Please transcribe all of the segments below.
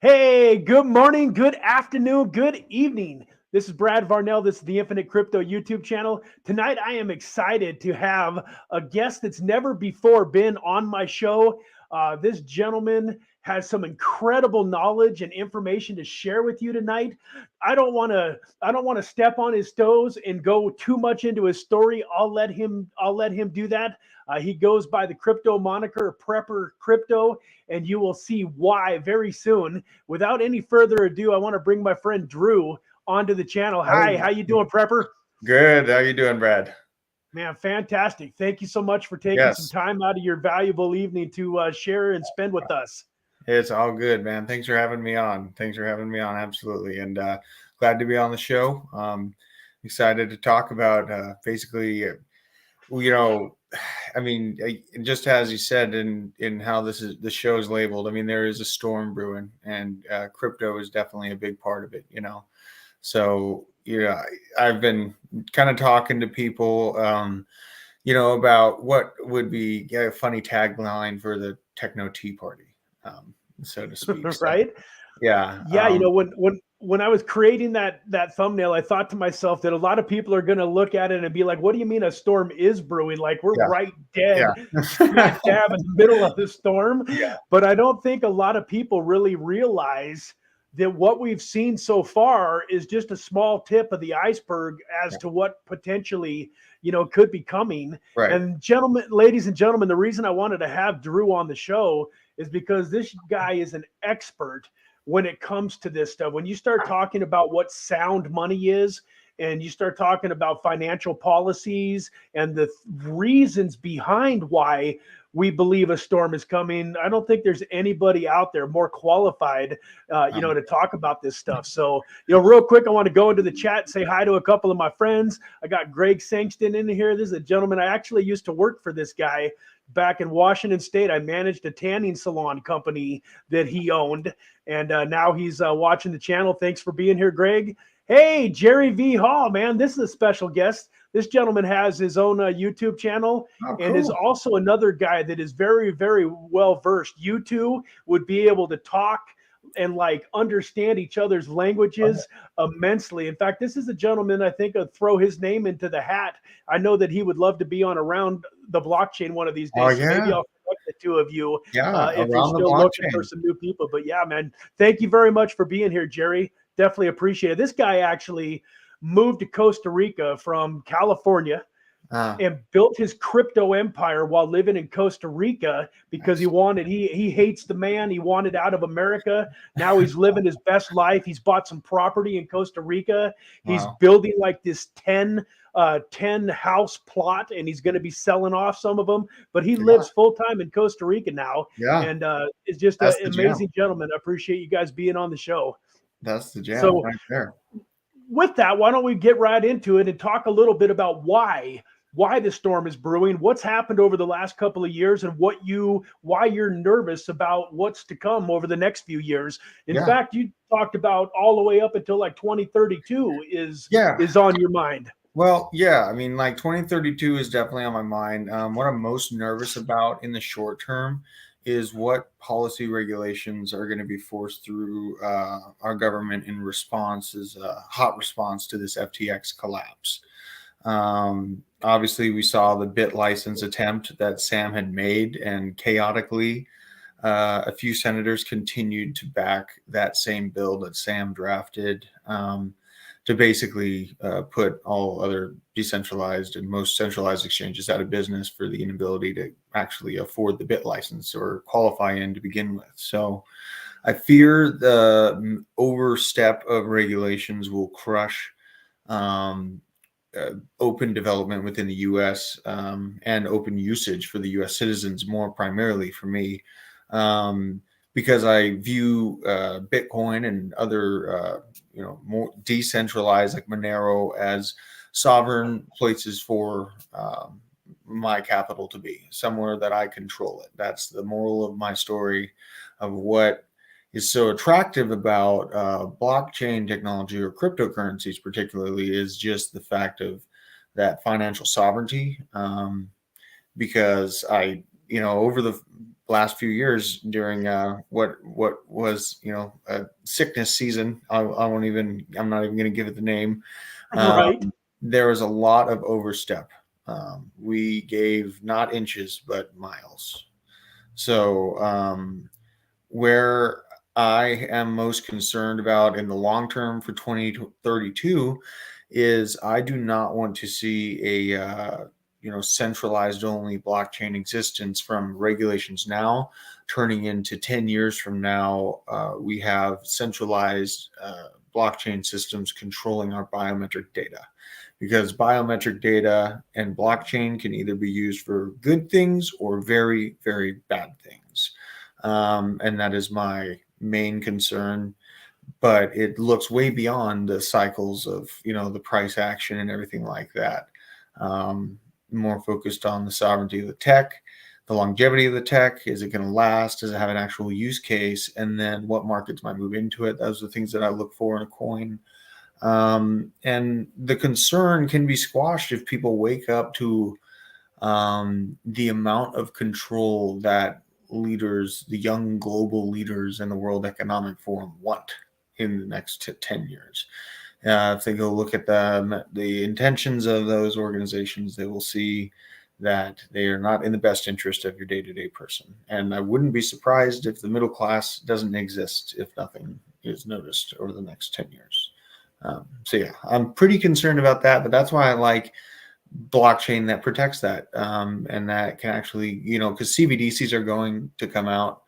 Hey, good morning, good afternoon, good evening. This is Brad Varnell. This is the Infinite Crypto YouTube channel. Tonight, I am excited to have a guest that's never before been on my show. This gentleman has some incredible knowledge and information to share with you tonight. I don't want to step on his toes and go too much into his story. I'll let him do that. He goes by the crypto moniker Prepper Crypto, and you will see why very soon. Without any further ado, I want to bring my friend Drew onto the channel. Hi, how you doing, Prepper? Good. How you doing, Brad? Man, fantastic. Thank you so much for taking some Yes, time out of your valuable evening to share and spend with us. it's all good, man. Thanks for having me on. Absolutely. And glad to be on the show. Excited to talk about basically, you know, just as you said in how the show is labeled. I mean, there is a storm brewing, and crypto is definitely a big part of it. So, I've been kind of talking to people. About what would be a funny tagline for the techno tea party, so to speak. So, Right? yeah. Yeah, when I was creating that thumbnail, I thought to myself that a lot of people are going to look at it and be like, "What do you mean a storm is brewing? Like we're Yeah. right dead Yeah. smack dab in the middle of the storm." Yeah. But I don't think a lot of people really realize that what we've seen so far is just a small tip of the iceberg as Yeah. to what potentially, could be coming. Right. And gentlemen, ladies and gentlemen, the reason I wanted to have Drew on the show is because this guy is an expert when it comes to this stuff. When you start talking about what sound money is, and you start talking about financial policies and the reasons behind why we believe a storm is coming, I don't think there's anybody out there more qualified, Um, to talk about this stuff. So, real quick, I want to go into the chat and say hi to a couple of my friends. I got Greg Sangston in here. This is a gentleman. I actually used to work for this guy back in Washington State. I managed a tanning salon company that he owned, and now he's watching the channel. Thanks for being here, Greg. Hey, Jerry V. Hall, man, this is a special guest. This gentleman has his own YouTube channel oh, and is cool. also another guy that is very, very well versed. You two would be able to talk and like understand each other's languages immensely. In fact, this is a gentleman I think I'd throw his name into the hat. I know that he would love to be on Around the Blockchain one of these Oh, days. So maybe yeah. I'll connect the two of you Yeah. if you're Around the still looking for blockchain. some new people. But yeah, man, thank you very much for being here, Jerry. Definitely appreciate it. This guy actually moved to Costa Rica from California Uh, and built his crypto empire while living in Costa Rica because nice. he hates the man. He wanted out of America. Now he's living his best life. He's bought some property in Costa Rica. He's Wow. building like this 10 house plot, and he's going to be selling off some of them. But he Yeah. lives full time in Costa Rica now, Yeah. and is just an That's the jam. amazing gentleman. I appreciate you guys being on the show. That's the jam So right there. with that, why don't we get right into it and talk a little bit about why the storm is brewing, what's happened over the last couple of years, and why you're nervous about what's to come over the next few years. In Yeah. fact, you talked about all the way up until like 2032 Yeah. is on your mind. Well, yeah, I mean, like 2032 is definitely on my mind. What I'm most nervous about in the short term is what policy regulations are going to be forced through our government in response, as a hot response to this FTX collapse. Obviously, we saw the bit license attempt that Sam had made, and chaotically, a few senators continued to back that same bill that Sam drafted. To basically put all other decentralized and most centralized exchanges out of business for the inability to actually afford the bit license or qualify in to begin with. So I fear the overstep of regulations will crush um, open development within the U.S. And open usage for the U.S. citizens, more primarily for me. Because I view Bitcoin and other, more decentralized like Monero as sovereign places for my capital to be, somewhere that I control it. That's the moral of my story of what is so attractive about blockchain technology or cryptocurrencies, particularly, is just the fact of that financial sovereignty. Because over the last few years during what was a sickness season. I'm not even going to give it the name. Right. There was a lot of overstep. We gave not inches but miles. So where I am most concerned about in the long term for 2032 is I do not want to see a centralized only blockchain existence from regulations now turning into 10 years from now. We have centralized blockchain systems controlling our biometric data, because biometric data and blockchain can either be used for good things or very, very bad things. And that is my main concern. But it looks way beyond the cycles of, the price action and everything like that. More focused on the sovereignty of the tech, the longevity of the tech. Is it going to last? Does it have an actual use case? And then what markets might move into it? Those are the things that I look for in a coin. And the concern can be squashed if people wake up to the amount of control that leaders, the young global leaders in the World Economic Forum, want in the next 10 years. If they go look at the intentions of those organizations, they will see that they are not in the best interest of your day-to-day person. And I wouldn't be surprised if the middle class doesn't exist if nothing is noticed over the next 10 years. So yeah, I'm pretty concerned about that, but that's why I like blockchain that protects that, and that can actually, because CBDCs are going to come out,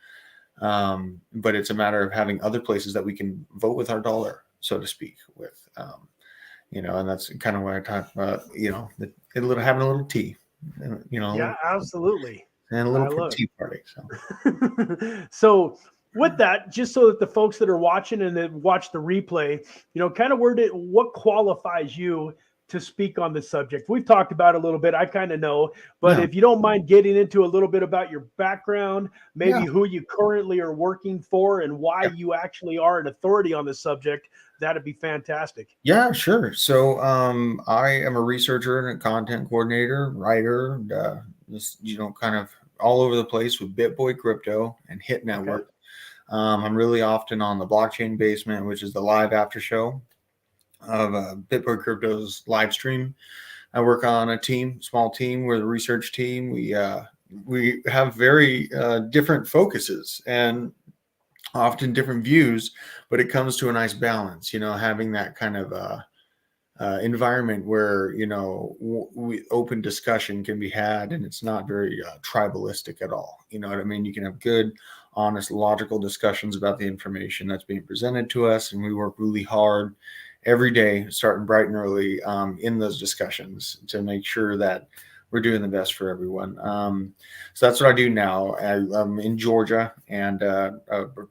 but it's a matter of having other places that we can vote with our dollar, so to speak, with, and that's kind of what I talk about, having a little tea, Yeah, absolutely. and a little tea party. So, so with that, just so that the folks that are watching and that watch the replay, kind of what qualifies you to speak on this subject? We've talked about it a little bit. I kind of know, but if you don't mind getting into a little bit about your background, maybe who you currently are working for and why you actually are an authority on this subject, that'd be fantastic. Yeah, sure. So I am a researcher and a content coordinator, writer, just, kind of all over the place with BitBoy Crypto and Hit Network. Okay. I'm really often on the Blockchain Basement, which is the live after show of BitBoy Crypto's live stream. I work on a small team. We're the research team. We have very different focuses and often different views, but it comes to a nice balance, having that kind of environment where, open discussion can be had, and it's not very tribalistic at all. You know what I mean? You can have good, honest, logical discussions about the information that's being presented to us, and we work really hard every day, starting bright and early, in those discussions to make sure that we're doing the best for everyone. So that's what I do now. I'm in Georgia, and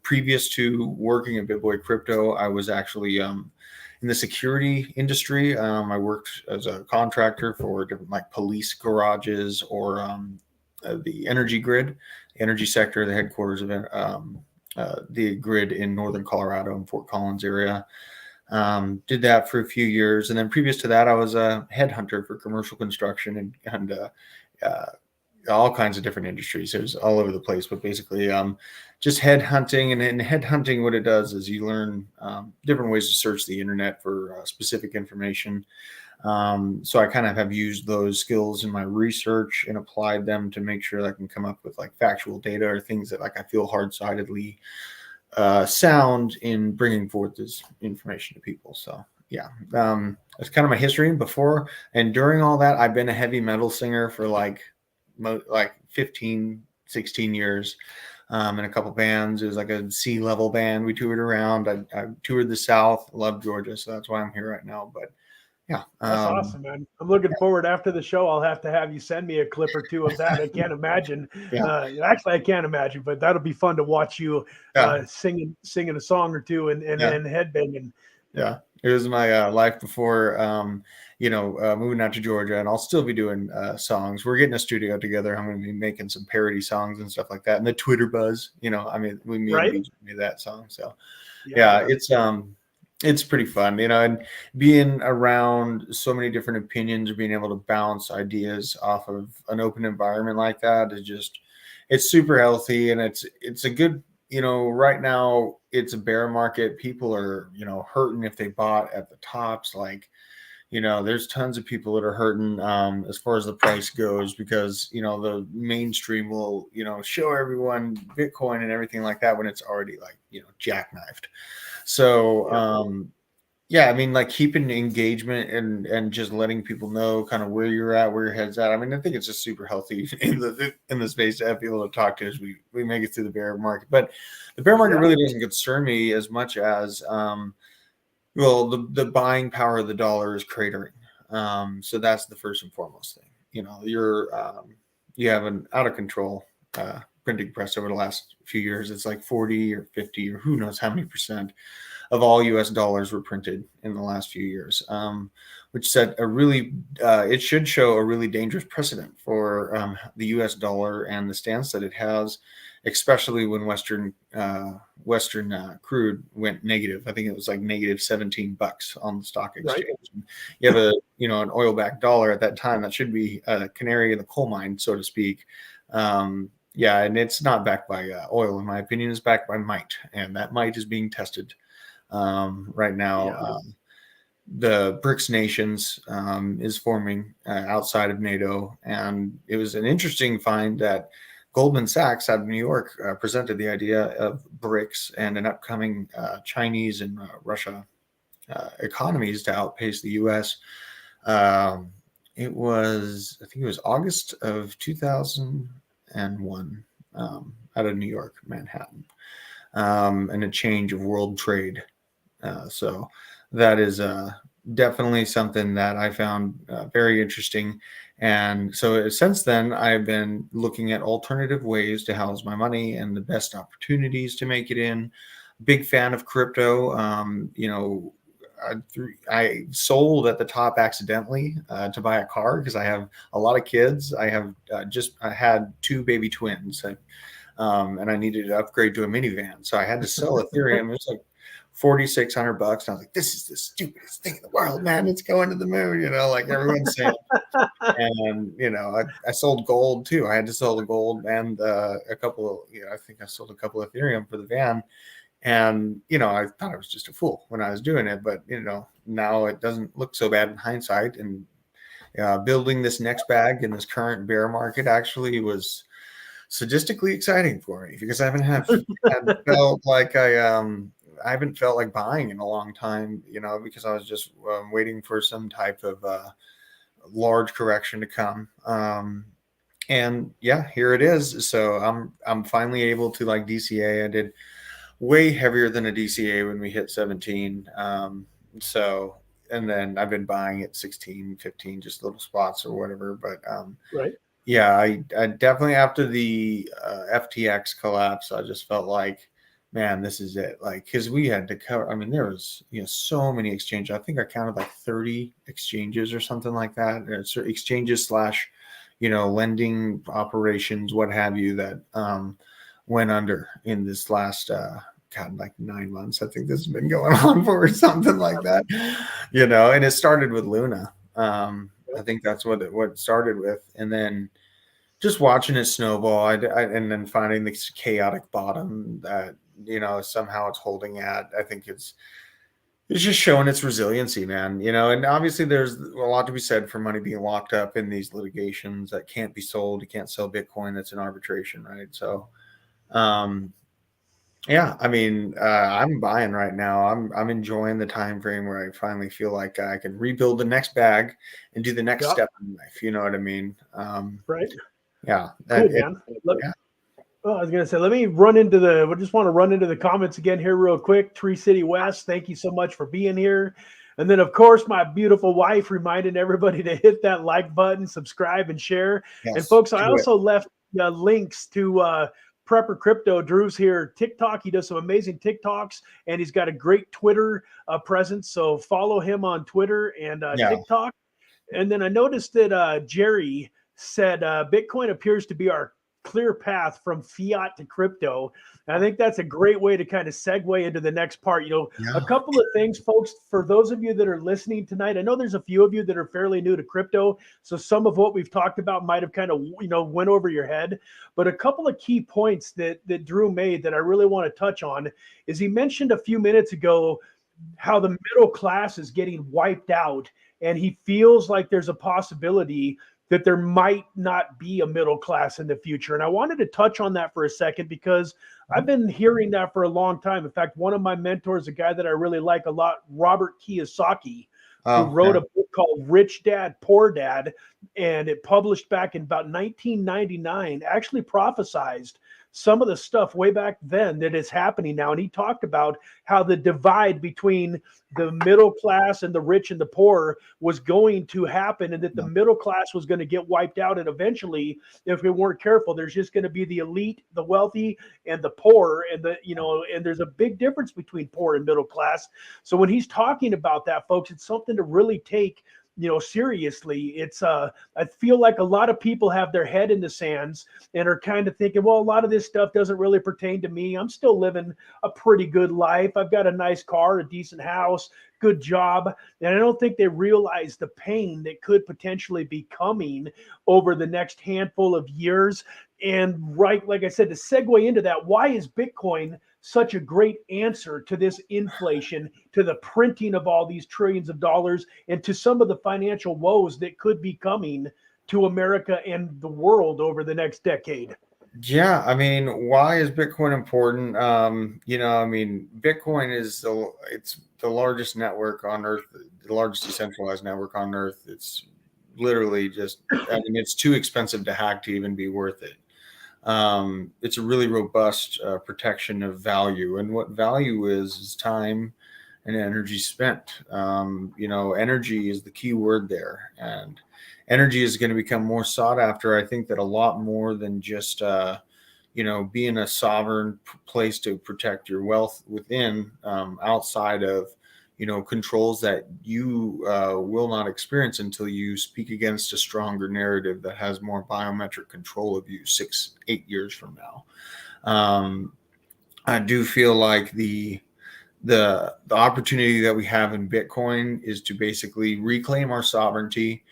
previous to working at BitBoy Crypto, I was actually in the security industry. I worked as a contractor for different police garages or the energy grid, energy sector, the headquarters of the grid in northern Colorado and Fort Collins area. Did that for a few years, and then previous to that, I was a headhunter for commercial construction and all kinds of different industries. It was all over the place, but basically just headhunting. And in headhunting, what it does is you learn different ways to search the internet for specific information. So I kind of have used those skills in my research and applied them to make sure that I can come up with factual data or things that I feel hard-sidedly sound in bringing forth this information to people. So yeah, that's kind of my history before and during all that. I've been a heavy metal singer for like 15, 16 years in a couple bands. It was like a C-level band. We toured around. I toured the South. Loved Georgia, so that's why I'm here right now. But yeah, that's awesome, man. I'm looking forward. After the show, I'll have to have you send me a clip or two of that. I can't imagine. Actually, I can't imagine, but that'll be fun to watch you singing a song or two and headbanging. Yeah, it was my life before, moving out to Georgia, and I'll still be doing songs. We're getting a studio together. I'm going to be making some parody songs and stuff like that. And the Twitter Buzz, we made that song. So yeah, it's pretty fun, and being around so many different opinions or being able to bounce ideas off of an open environment like that is just, it's super healthy, and it's a good, right now it's a bear market. People are, hurting if they bought at the tops. Like, there's tons of people that are hurting as far as the price goes, because, the mainstream will, show everyone Bitcoin and everything like that when it's already like, jackknifed. So, yeah, I mean, like keeping engagement and just letting people know kind of where you're at, where your head's at. I mean, I think it's just super healthy in the space to have people to talk to as we make it through the bear market. But the bear market really doesn't concern me as much as well, the buying power of the dollar is cratering. So that's the first and foremost thing. You have an out of control printing press over the last few years. It's like 40 or 50 or who knows how many percent of all US dollars were printed in the last few years, which set it should show a really dangerous precedent for the US dollar and the stance that it has, especially when Western crude went negative. I think it was like negative $17 on the stock exchange. Right. You have an oil backed dollar at that time that should be a canary in the coal mine, so to speak. Yeah, and it's not backed by oil, in my opinion. It's backed by might, and that might is being tested right now. The BRICS nations is forming outside of NATO, and it was an interesting find that Goldman Sachs out of New York presented the idea of BRICS and an upcoming Chinese and Russia economies to outpace the U.S. I think it was August of 2001 out of New York, Manhattan, and a change of world trade. So that is definitely something that I found very interesting. And so since then, I've been looking at alternative ways to house my money and the best opportunities to make it in. Big fan of crypto. I sold at the top accidentally to buy a car because I have a lot of kids. I had 2 baby twins, and I needed to upgrade to a minivan. So I had to sell Ethereum. It was like $4,600. And I was like, this is the stupidest thing in the world, man. It's going to the moon, like everyone's saying. And, I sold gold too. I had to sell the gold and I think I sold a couple of Ethereum for the van. And, I thought I was just a fool when I was doing it. But, now it doesn't look so bad in hindsight. And building this next bag in this current bear market actually was sadistically exciting for me, because I haven't felt like buying in a long time, because I was just waiting for some type of large correction to come. And yeah, here it is. So I'm finally able to like DCA. I did way heavier than a DCA when we hit 17. And then I've been buying at 16, 15, just little spots or whatever. But right. Yeah, I definitely, after the FTX collapse, I just felt like, man, this is it. Like, because we had to cover, I mean, there was, so many exchanges. I think I counted like 30 exchanges or something like that. So exchanges / lending operations, what have you, that went under in this last, like 9 months. I think this has been going on for something like that, and it started with Luna. I think that's what it started with. And then just watching it snowball, and then finding this chaotic bottom that, somehow it's holding at. I think it's just showing its resiliency, man, and obviously there's a lot to be said for money being locked up in these litigations that can't be sold. You can't sell Bitcoin that's in arbitration, right? So, yeah, I mean, I'm buying right now. I'm enjoying the time frame where I finally feel like I can rebuild the next bag and do the next step in life. You know what I mean? Right. Yeah. Cool, man. I was going to say, let me run into we just want to run into the comments again here real quick. Tree City West, thank you so much for being here. And then, of course, my beautiful wife reminding everybody to hit that like button, subscribe, and share. Yes, and folks, I also left links to Prepper Crypto. Drew's here, TikTok. He does some amazing TikToks, and he's got a great Twitter presence. So follow him on Twitter and TikTok. And then I noticed that Jerry said Bitcoin appears to be our clear path from fiat to crypto. And I think that's a great way to kind of segue into the next part. A couple of things, folks, for those of you that are listening tonight, I know there's a few of you that are fairly new to crypto. So some of what we've talked about might have kind of, went over your head. But a couple of key points that Drew made that I really want to touch on is he mentioned a few minutes ago how the middle class is getting wiped out, and he feels like there's a possibility that there might not be a middle class in the future. And I wanted to touch on that for a second because I've been hearing that for a long time. In fact, one of my mentors, a guy that I really like a lot, Robert Kiyosaki, who wrote a book called Rich Dad, Poor Dad, and it published back in about 1999, actually prophesized some of the stuff way back then that is happening now. And he talked about how the divide between the middle class and the rich and the poor was going to happen, and that the middle class was going to get wiped out. And eventually, if we weren't careful, there's just going to be the elite, the wealthy, and the poor. And and there's a big difference between poor and middle class. So when he's talking about that, folks, it's something to really take seriously. It's I feel like a lot of people have their head in the sands and are kind of thinking, well, a lot of this stuff doesn't really pertain to me. I'm still living a pretty good life. I've got a nice car, a decent house, good job. And I don't think they realize the pain that could potentially be coming over the next handful of years. And like I said, to segue into that, why is Bitcoin such a great answer to this inflation, to the printing of all these trillions of dollars, and to some of the financial woes that could be coming to America and the world over the next decade? Yeah, I mean, why is Bitcoin important? Bitcoin is it's the largest network on Earth, the largest decentralized network on Earth. It's literally it's too expensive to hack to even be worth it. It's a really robust protection of value, and what value is time and energy spent. Energy is the key word there, and energy is going to become more sought after. I think that a lot more than just being a sovereign place to protect your wealth within, outside of controls that you will not experience until you speak against a stronger narrative that has more biometric control of you 6-8 years from now. I do feel like the opportunity that we have in Bitcoin is to basically reclaim our sovereignty,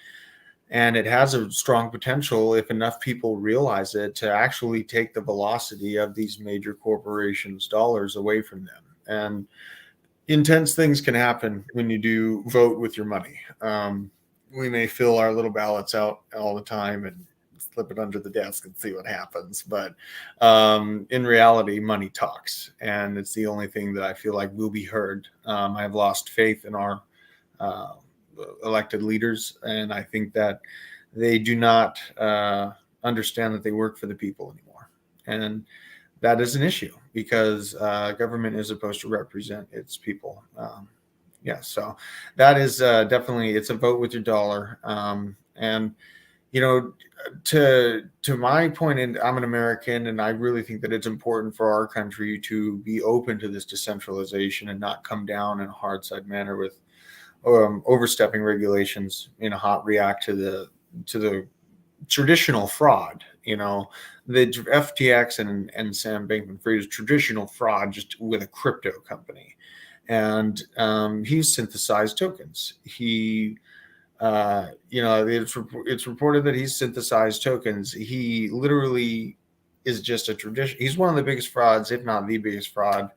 and it has a strong potential, if enough people realize it, to actually take the velocity of these major corporations' dollars away from them. And intense things can happen when you do vote with your money. We may fill our little ballots out all the time and slip it under the desk and see what happens. But in reality, money talks, and it's the only thing that I feel like will be heard. I've lost faith in our elected leaders, and I think that they do not understand that they work for the people anymore. And that is an issue, because government is supposed to represent its people. So that is definitely, it's a vote with your dollar. And to my point, and I'm an American, and I really think that it's important for our country to be open to this decentralization and not come down in a hard side manner with overstepping regulations, react to the traditional fraud. The FTX and Sam Bankman-Fried is traditional fraud, just with a crypto company. And he synthesized tokens. It's reported that he's synthesized tokens. He literally is just a tradition. He's one of the biggest frauds, if not the biggest fraud.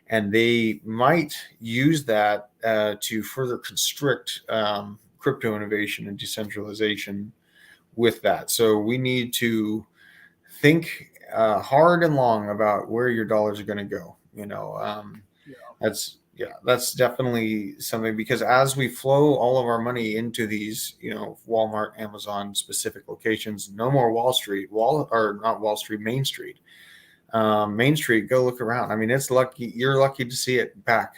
And they might use that to further constrict crypto innovation and decentralization with that. So we need to think hard and long about where your dollars are going to go. That's definitely something, because as we flow all of our money into these, Walmart, Amazon specific locations, no more Wall Street, Main Street. Main Street, go look around. I mean, it's lucky. You're lucky to see it back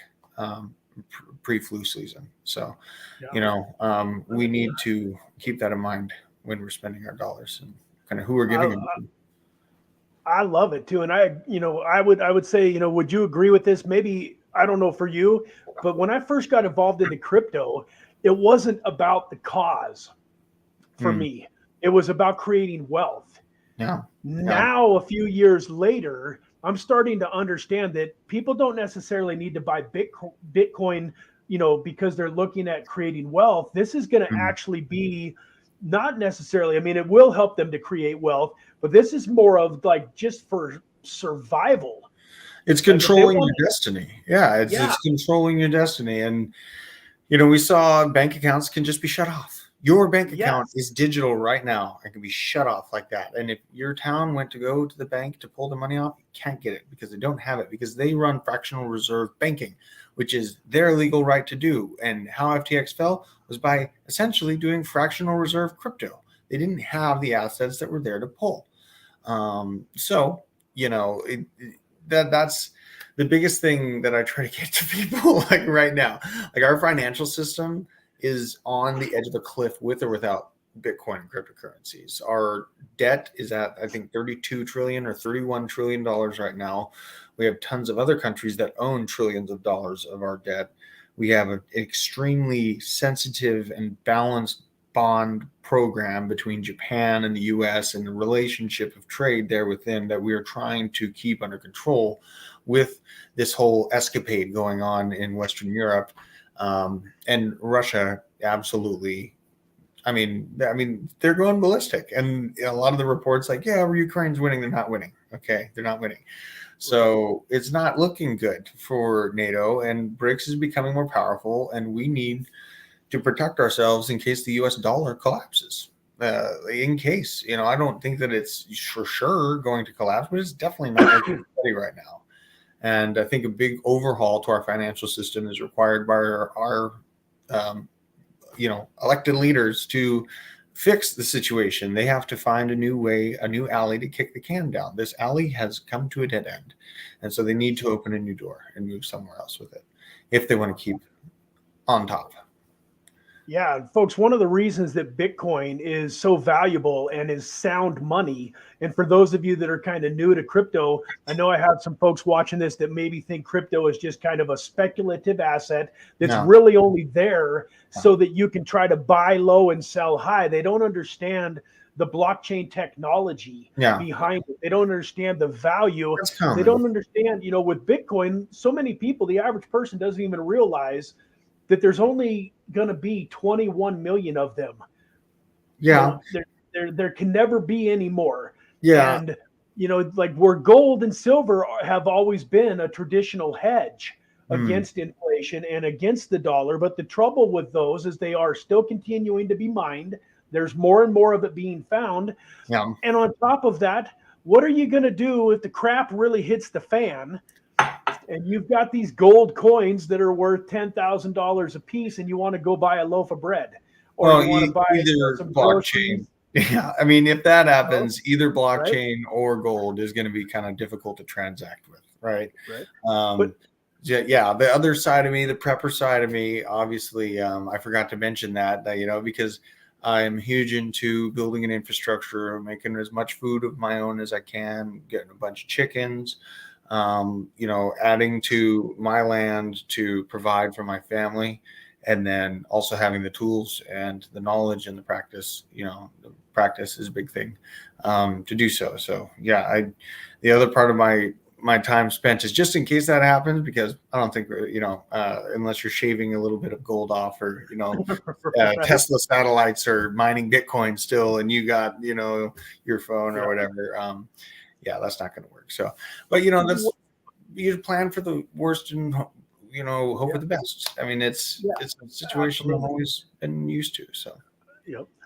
pre-flu season. So, we need to keep that in mind when we're spending our dollars and kind of who we're giving them to. I love it too. And I would say, would you agree with this? Maybe, I don't know for you, but when I first got involved into crypto, it wasn't about the cause for me. It was about creating wealth. Yeah. Yeah. Now, a few years later, I'm starting to understand that people don't necessarily need to buy Bitcoin, because they're looking at creating wealth. This is going to Mm. actually be not necessarily, I mean, it will help them to create wealth, but this is more of like just for survival. It's Like if they controlling want your destiny. Yeah, yeah, it's controlling your destiny. And we saw bank accounts can just be shut off. Your bank account yes, is digital right now. It can be shut off like that. And if your town went to go to the bank to pull the money off, you can't get it because they don't have it, because they run fractional reserve banking, which is their legal right to do. And how FTX fell was by essentially doing fractional reserve crypto. They didn't have the assets that were there to pull. So, that's the biggest thing that I try to get to people like right now. Like, our financial system is on the edge of a cliff with or without Bitcoin and cryptocurrencies. Our debt is at, I think, 32 trillion or 31 trillion dollars right now. We have tons of other countries that own trillions of dollars of our debt. We have an extremely sensitive and balanced bond program between Japan and the US, and the relationship of trade there within that we are trying to keep under control with this whole escapade going on in Western Europe. And Russia, absolutely. I mean, they're going ballistic, and a lot of the reports like, yeah, Ukraine's winning. They're not winning. Okay, they're not winning. So it's not looking good for NATO, and BRICS is becoming more powerful, and we need to protect ourselves in case the U.S. dollar collapses. In case, I don't think that it's for sure going to collapse, but it's definitely not looking steady right now. And I think a big overhaul to our financial system is required by our elected leaders to fix the situation. They have to find a new way, a new alley to kick the can down. This alley has come to a dead end. And so they need to open a new door and move somewhere else with it if they want to keep on top. Yeah, folks, one of the reasons that Bitcoin is so valuable and is sound money, and for those of you that are kind of new to crypto, I know I have some folks watching this that maybe think crypto is just kind of a speculative asset that's No. really only there so that you can try to buy low and sell high. They don't understand the blockchain technology Yeah. behind it. They don't understand the value. That's common. They don't understand, with Bitcoin, so many people, the average person doesn't even realize that there's only going to be 21 million of them. Yeah. There can never be any more. Yeah. And, like where gold and silver have always been a traditional hedge against inflation and against the dollar. But the trouble with those is they are still continuing to be mined. There's more and more of it being found. Yeah. And on top of that, what are you going to do if the crap really hits the fan? And you've got these gold coins that are worth $10,000 a piece, and you want to go buy a loaf of bread, or you want to buy either some blockchain. groceries. Yeah, if that happens, either Right? blockchain or gold is going to be kind of difficult to transact with, right? Right. But yeah, the other side of me, the prepper side of me, obviously, I forgot to mention that because I'm huge into building an infrastructure, making as much food of my own as I can, getting a bunch of chickens. Adding to my land to provide for my family, and then also having the tools and the knowledge and the practice. The practice is a big thing to do so. So yeah, the other part of my time spent is just in case that happens, because I don't think unless you're shaving a little bit of gold off, or Right. Tesla satellites or mining Bitcoin still, and you got your phone or whatever. Yeah, that's not going to work. So, but that's, you plan for the worst and hope for the best. It's a situation I've always been used to. So,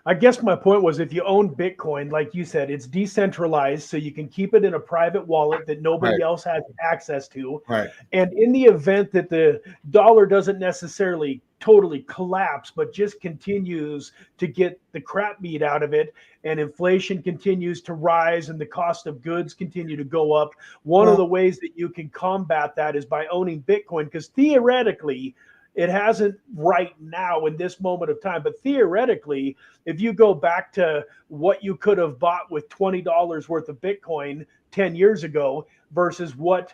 I guess my point was, if you own Bitcoin, like you said, it's decentralized, so you can keep it in a private wallet that nobody else has access to. Right. And in the event that the dollar doesn't necessarily totally collapse, but just continues to get the crap beat out of it, and inflation continues to rise and the cost of goods continue to go up, one of the ways that you can combat that is by owning Bitcoin, because theoretically, it hasn't right now in this moment of time, but theoretically, if you go back to what you could have bought with $20 worth of Bitcoin 10 years ago versus what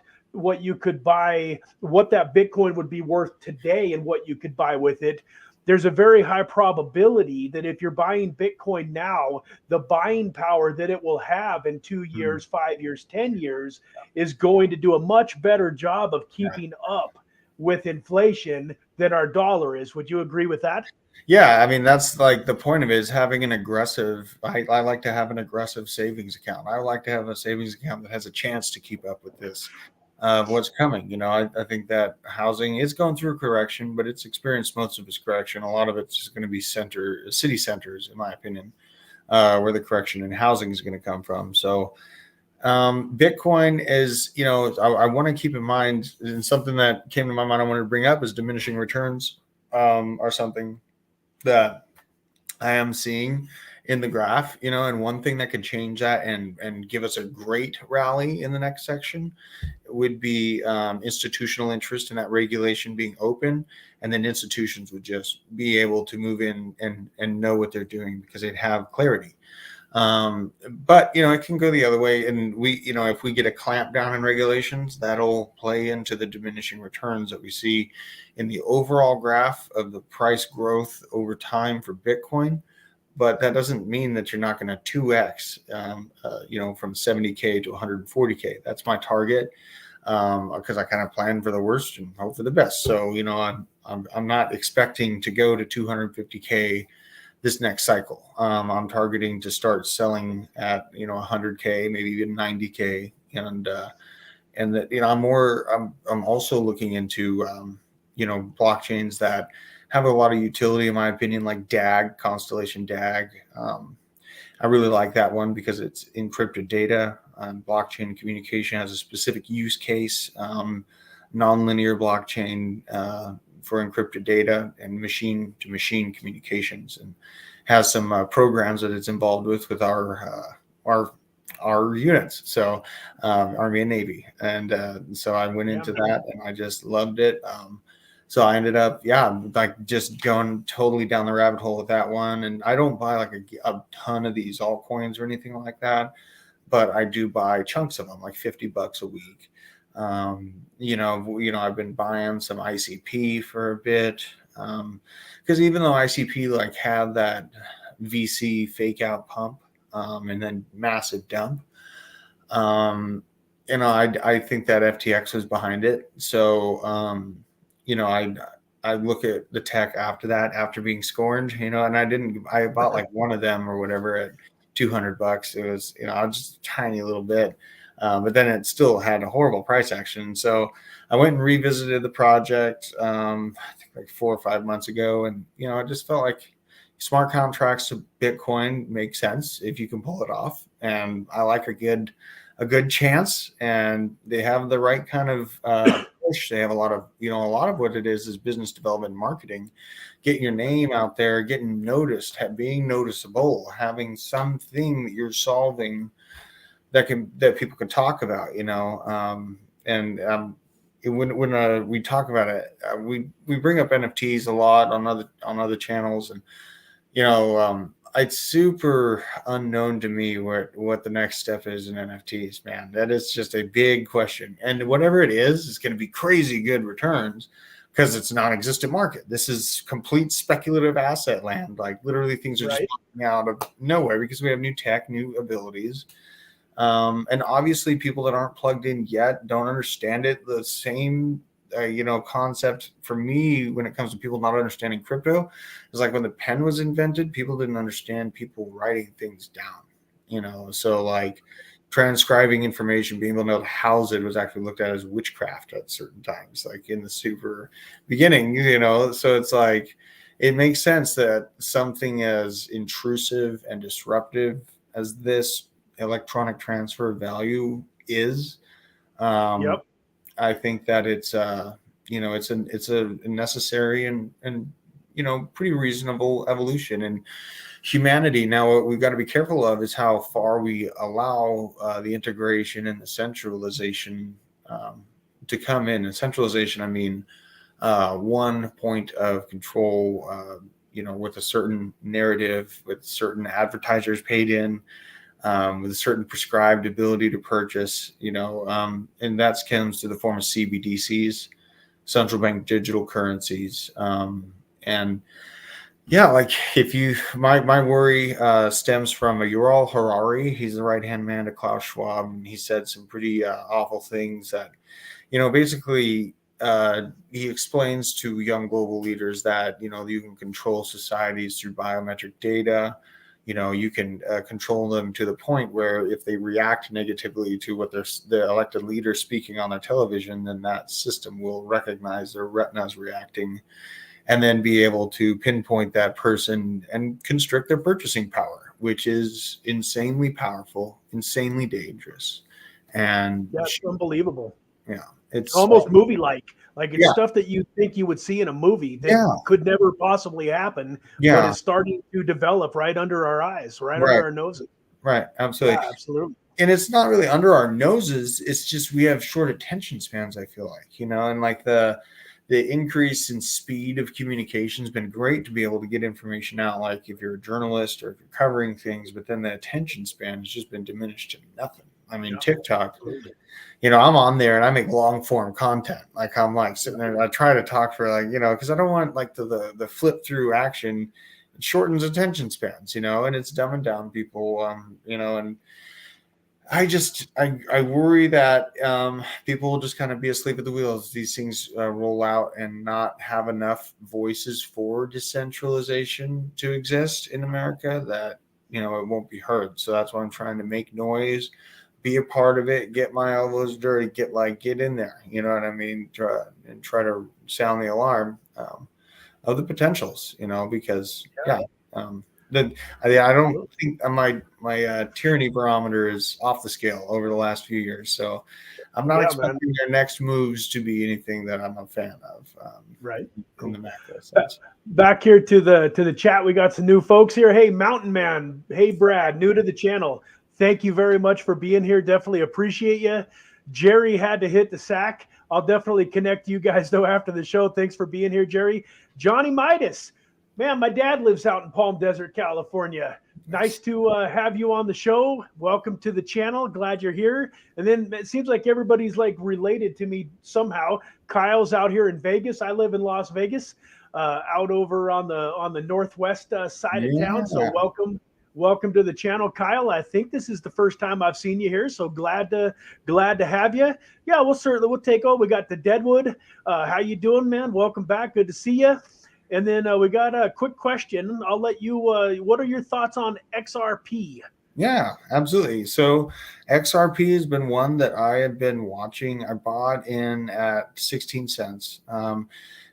you could buy, what that Bitcoin would be worth today and what you could buy with it, there's a very high probability that if you're buying Bitcoin now, the buying power that it will have in 2 years, 5 years, 10 years is going to do a much better job of Yeah. keeping up with inflation than our dollar is. Would you agree with that? Yeah, I mean that's like the point of it is having an aggressive. I like to have an aggressive savings account. I like to have a savings account that has a chance to keep up with this, what's coming. I think that housing is going through a correction, but it's experienced most of its correction. A lot of it's just going to be city centers, in my opinion, where the correction in housing is going to come from. So Bitcoin is, I want to keep in mind, and something that came to my mind I wanted to bring up is diminishing returns are something that I am seeing in the graph, and one thing that could change that and give us a great rally in the next section would be institutional interest in that regulation being open, and then institutions would just be able to move in and know what they're doing because they'd have clarity. But it can go the other way, and if we get a clamp down in regulations, that'll play into the diminishing returns that we see in the overall graph of the price growth over time for Bitcoin. But that doesn't mean that you're not going to 2x, from 70K to 140K. That's my target, because I kind of plan for the worst and hope for the best. So I'm not expecting to go to 250K this next cycle. I'm targeting to start selling at 100K, maybe even 90K, and that I'm also looking into blockchains that have a lot of utility, in my opinion, like DAG, Constellation DAG. I really like that one because it's encrypted data. Blockchain communication has a specific use case. Nonlinear blockchain for encrypted data and machine-to-machine communications, and has some programs that it's involved with our units, so Army and Navy, and so I went into that and I just loved it. So I ended up, like just going totally down the rabbit hole with that one. And I don't buy like a ton of these altcoins or anything like that, but I do buy chunks of them, like $50 a week. I've been buying some ICP for a bit, because even though ICP like had that VC fake out pump, and then massive dump, I think that FTX was behind it. So I look at the tech after that, after being scorned, and I bought like one of them or whatever at $200. It was, just a tiny little bit. But then it still had a horrible price action. So I went and revisited the project, I think like 4 or 5 months ago. And, I just felt like smart contracts to Bitcoin make sense if you can pull it off. And I like a good chance, and they have the right kind of push. They have a lot of what it is business development and marketing, getting your name out there, getting noticed, being noticeable, having something that you're solving that people can talk about, when we talk about it, we bring up NFTs a lot on other channels, and it's super unknown to me what the next step is in NFTs, man. That is just a big question, and whatever it is, it's going to be crazy good returns because it's a non-existent market. This is complete speculative asset land. Like literally, things are just popping out of nowhere because we have new tech, new abilities. And obviously people that aren't plugged in yet don't understand it. The same, concept for me when it comes to people not understanding crypto is like when the pen was invented, people didn't understand people writing things down, so like transcribing information, being able to know how to house it was actually looked at as witchcraft at certain times, like in the super beginning, so it's like, it makes sense that something as intrusive and disruptive as this electronic transfer value is, I think that it's it's a necessary and pretty reasonable evolution in humanity. Now what we've got to be careful of is how far we allow the integration and the centralization to come in. And centralization, I mean one point of control, with a certain narrative, with certain advertisers paid in, with a certain prescribed ability to purchase, and that comes to the form of CBDCs, central bank digital currencies, And yeah, like if you, my worry stems from Yuval Harari. He's the right hand man to Klaus Schwab, and he said some pretty awful things that, basically he explains to young global leaders that you can control societies through biometric data. You can control them to the point where if they react negatively to what the elected leader speaking on their television, then that system will recognize their retinas reacting and then be able to pinpoint that person and constrict their purchasing power, which is insanely powerful, insanely dangerous. And That's unbelievable. yeah, it's Almost movie like. Like it's yeah, stuff that you think you would see in a movie that yeah, could never possibly happen, but yeah, is starting to develop right under our eyes, right under right, our noses. right, Yeah, absolutely. absolutely. And it's not really under our noses. It's just we have short attention spans, I feel like, and like the increase in speed of communication has been great to be able to get information out, like if you're a journalist or if you're covering things, but then the attention span has just been diminished to nothing. I mean, Yeah, TikTok, absolutely. I'm on there and I make long form content. Like I'm like sitting there and I try to talk for like, because I don't want like the flip through action. It shortens attention spans, and it's dumbing down people, and I worry that people will just kind of be asleep at the wheel as these things roll out and not have enough voices for decentralization to exist in America, that it won't be heard. So that's why I'm trying to make noise, be a part of it, get my elbows dirty, get in there. You know what I mean? Try to sound the alarm of the potentials. Because yeah. I don't think my tyranny barometer is off the scale over the last few years. So I'm not expecting their next moves to be anything that I'm a fan of. Right. In the macro sense. Back here to the chat, we got some new folks here. Hey, Mountain Man. Hey, Brad, new to the channel. Thank you very much for being here. Definitely appreciate you. Jerry had to hit the sack. I'll definitely connect you guys though after the show. Thanks for being here, Jerry. Johnny Midas. Man, my dad lives out in Palm Desert, California. Nice to have you on the show. Welcome to the channel. Glad you're here. And then it seems like everybody's like related to me somehow. Kyle's out here in Vegas. I live in Las Vegas, out over on the northwest side of town. So welcome to the channel, Kyle. I think this is the first time I've seen you here, so glad to have you. Yeah, we'll take over. We got the Deadwood. How you doing, man? Welcome back. Good to see you. And then we got a quick question. I'll let you, what are your thoughts on XRP? Yeah, absolutely. So XRP has been one that I have been watching. I bought in at 16 cents.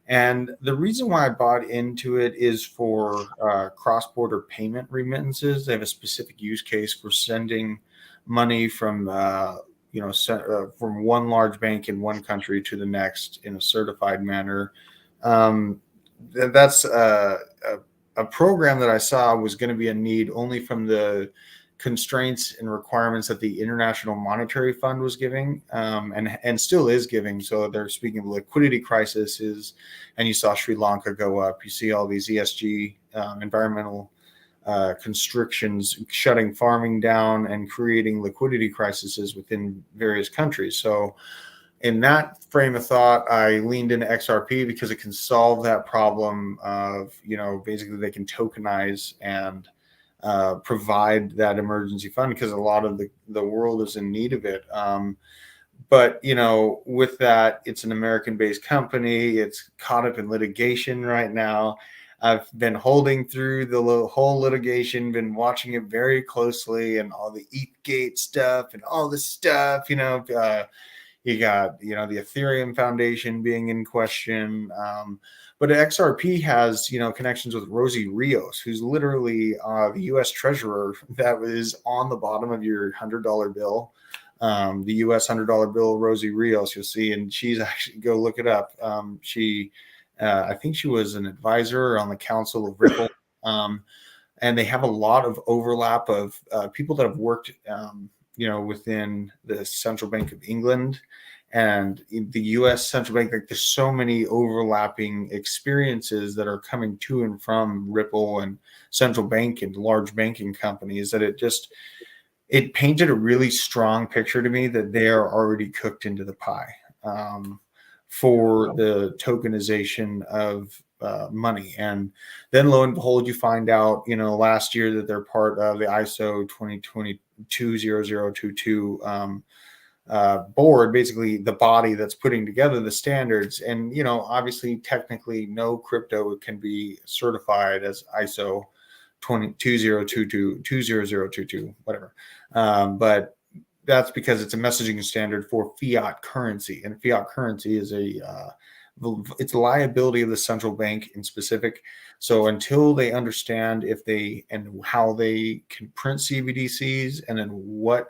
And the reason why I bought into it is for cross-border payment remittances. They have a specific use case for sending money from from one large bank in one country to the next in a certified manner. That's a program that I saw was going to be a need only from the constraints and requirements that the International Monetary Fund was giving, and still is giving. So they're speaking of liquidity crises, and you saw Sri Lanka go up. You see all these ESG environmental constrictions shutting farming down and creating liquidity crises within various countries. So in that frame of thought, I leaned into XRP because it can solve that problem of, basically they can tokenize and provide that emergency fund because a lot of the world is in need of it. But, with that, it's an American-based company. It's caught up in litigation right now. I've been holding through the whole litigation, been watching it very closely, and all the ETHGate stuff and all this stuff, you got, the Ethereum Foundation being in question. But XRP has, connections with Rosie Rios, who's literally the U.S. treasurer that was on the bottom of your $100 bill. The U.S. $100 bill, Rosie Rios, you'll see, and she's actually, go look it up. I think she was an advisor on the Council of Ripple. And they have a lot of overlap of people that have worked, within the Central Bank of England and the U.S. Central Bank. Like, there's so many overlapping experiences that are coming to and from Ripple and central bank and large banking companies that it painted a really strong picture to me that they are already cooked into the pie for the tokenization of money. And then lo and behold, you find out, last year that they're part of the ISO 2022-0022 board, basically the body that's putting together the standards. And, obviously, technically, no crypto can be certified as ISO 2022, whatever. But that's because it's a messaging standard for fiat currency, and fiat currency is it's a liability of the central bank in specific. So until they understand if they and how they can print CBDCs, and then what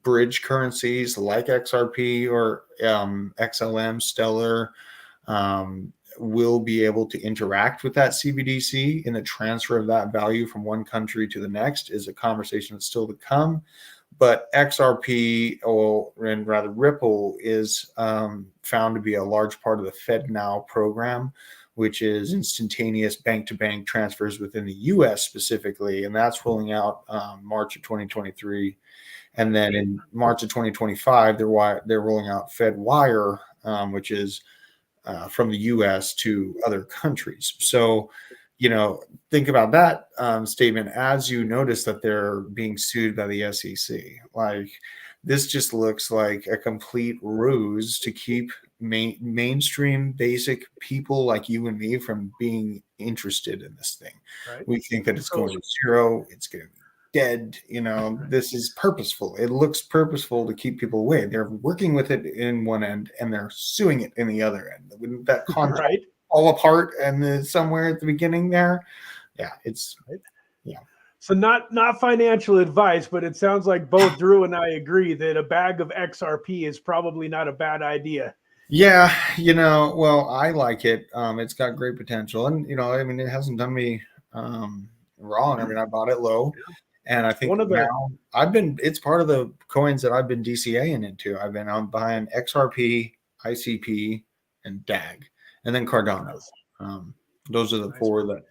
bridge currencies like XRP or XLM, Stellar, will be able to interact with that CBDC in the transfer of that value from one country to the next, is a conversation that's still to come. But XRP, and rather Ripple, is found to be a large part of the FedNow program, which is instantaneous bank-to-bank transfers within the U.S. specifically, and that's rolling out March of 2023. And then in March of 2025, they're rolling out FedWire, which is from the U.S. to other countries. So, think about that statement as you notice that they're being sued by the SEC. Like, this just looks like a complete ruse to keep mainstream basic people like you and me from being interested in this thing. Right. We think that it's going to zero, it's going to be dead. This is purposeful. It looks purposeful to keep people away. They're working with it in one end and they're suing it in the other end. Wouldn't that contract right. all apart and somewhere at the beginning there? Yeah, it's right. Yeah. So not financial advice, but it sounds like both Drew and I agree that a bag of XRP is probably not a bad idea. Yeah, well, I like it. It's got great potential, and it hasn't done me wrong. I mean, I bought it low. And I think it's part of the coins that I've been DCAing into. I've been buying XRP, ICP, and DAG, and then Cardano. Those are the four that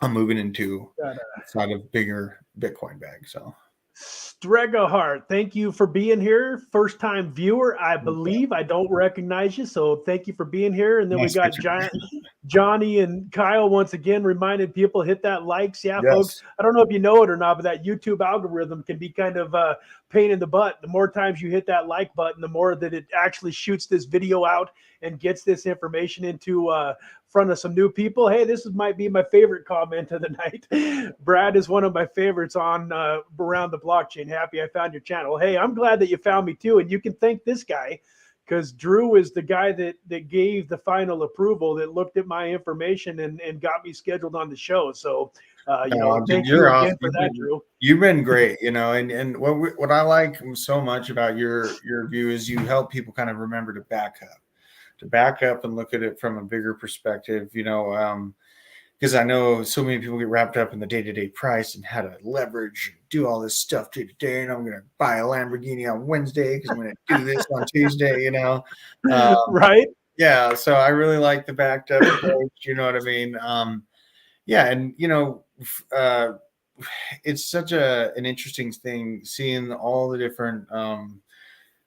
I'm moving into outside of bigger Bitcoin bag. So, Stregahart, thank you for being here. First time viewer, I believe. I don't recognize you, so thank you for being here. And then we got Johnny and Kyle once again reminded people, hit that likes. Yeah, yes. Folks, I don't know if you know it or not, but that YouTube algorithm can be kind of a pain in the butt. The more times you hit that like button, the more that it actually shoots this video out and gets this information into front of some new people. Hey, might be my favorite comment of the night. Brad is one of my favorites on around the blockchain. Happy I found your channel. Hey, I'm glad that you found me too, and you can thank this guy, because Drew is the guy that gave the final approval, that looked at my information and got me scheduled on the show. So, thank you again for that, Drew. You've been great, and what I like so much about your view is you help people kind of remember to back up and look at it from a bigger perspective, because I know so many people get wrapped up in the day-to-day price and how to leverage and do all this stuff day to day. And I'm going to buy a Lamborghini on Wednesday because I'm going to do this on Tuesday, right? Yeah. So I really like the backed up approach. You know what I mean? Yeah. And, it's such an interesting thing seeing all the different, kind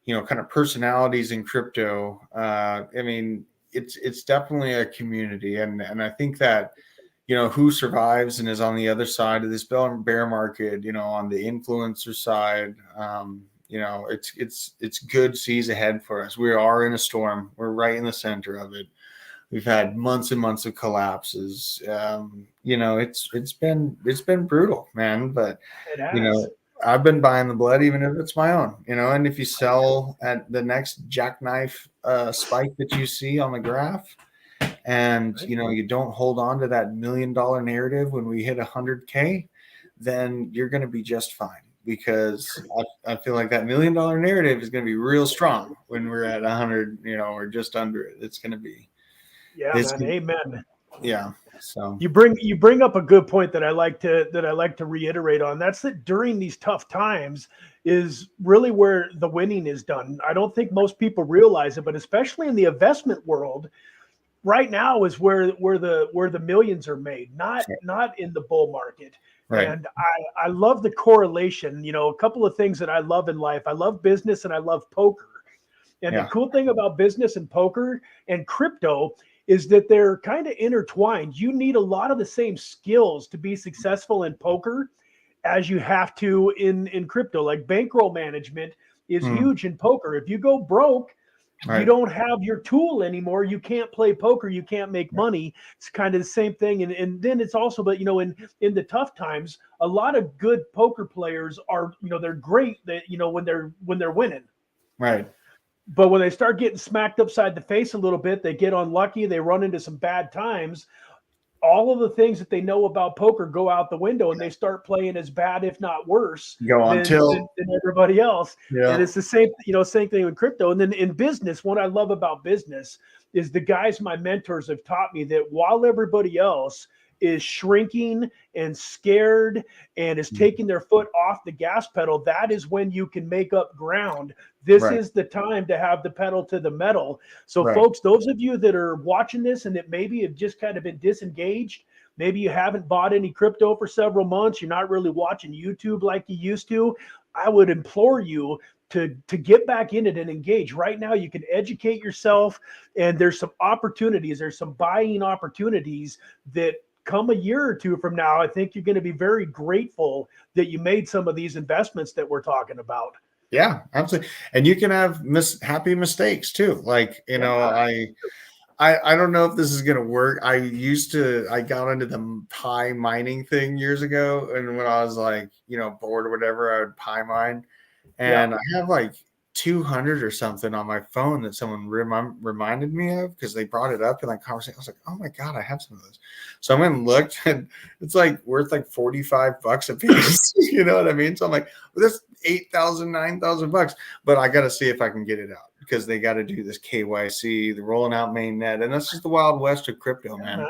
of personalities in crypto. I mean, it's definitely a community. And I think that, who survives and is on the other side of this bear market, on the influencer side, it's good seas ahead for us. We are in a storm. We're right in the center of it. We've had months and months of collapses. It's been brutal, man. But I've been buying the blood, even if it's my own. And if you sell at the next jackknife spike that you see on the graph, and you don't hold on to that $1 million narrative when we hit 100K, then you're going to be just fine, because I feel like that $1 million narrative is going to be real strong when we're at 100, or just under it. It's going to be. Yeah, man, amen. Yeah. So you bring up a good point that I like to reiterate on. That's that during these tough times is really where the winning is done. I don't think most people realize it, but especially in the investment world, right now is where the millions are made, not in the bull market. Right. And I love the correlation. A couple of things that I love in life. I love business and I love poker. And the cool thing about business and poker and crypto is that they're kind of intertwined. You need a lot of the same skills to be successful in poker as you have to in crypto. Like bankroll management is Mm, huge in poker. If you go broke, you right. don't have your tool anymore. You can't play poker. You can't make money. It's kind of the same thing. And then it's also, but in the tough times, a lot of good poker players are, they're great that, when they're winning. Right. But when they start getting smacked upside the face a little bit, they get unlucky, they run into some bad times. All of the things that they know about poker go out the window, and they start playing as bad, if not worse, Go on than till. everybody else. And Yeah. it's the same thing with crypto. And then in business, what I love about business is the guys, my mentors, have taught me that while everybody else is shrinking and scared and is taking their foot off the gas pedal, that is when you can make up ground. This Right. is the time to have the pedal to the metal. So, Right. folks, those of you that are watching this and that maybe have just kind of been disengaged, maybe you haven't bought any crypto for several months, you're not really watching YouTube like you used to, I would implore you to get back in it and engage. Right now, you can educate yourself, and there's some opportunities, there's some buying opportunities that come a year or two from now. I think you're going to be very grateful that you made some of these investments that we're talking about. Yeah, absolutely. And you can have happy mistakes too. Like, I don't know if this is gonna work. I got into the Pi mining thing years ago, and when I was like, bored or whatever, I would Pi mine. Yeah. And I have like 200 or something on my phone that someone reminded me of because they brought it up in like conversation. I was like, oh my God, I have some of those. So I went and looked, and it's like worth like $45 a piece. You know what I mean? So I'm like, well, that's $8,000, $9,000, but I got to see if I can get it out because they got to do this KYC, the rolling out mainnet, and that's just the wild west of crypto, man.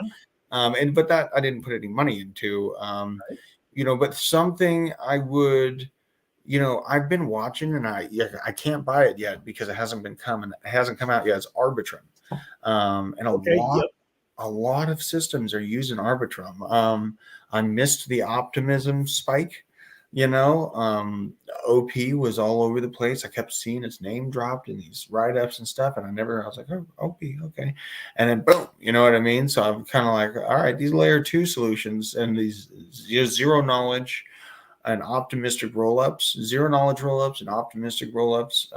But that I didn't put any money into, but something I would. I've been watching, and I can't buy it yet because it hasn't come out yet. It's Arbitrum, and a lot of systems are using Arbitrum. I missed the optimism spike. OP was all over the place. I kept seeing its name dropped in these write-ups and stuff, and I was like, oh, OP, okay, and then boom, you know what I mean? So I'm kind of like, all right, these layer 2 solutions and these zero knowledge and optimistic rollups, zero knowledge rollups and optimistic rollups,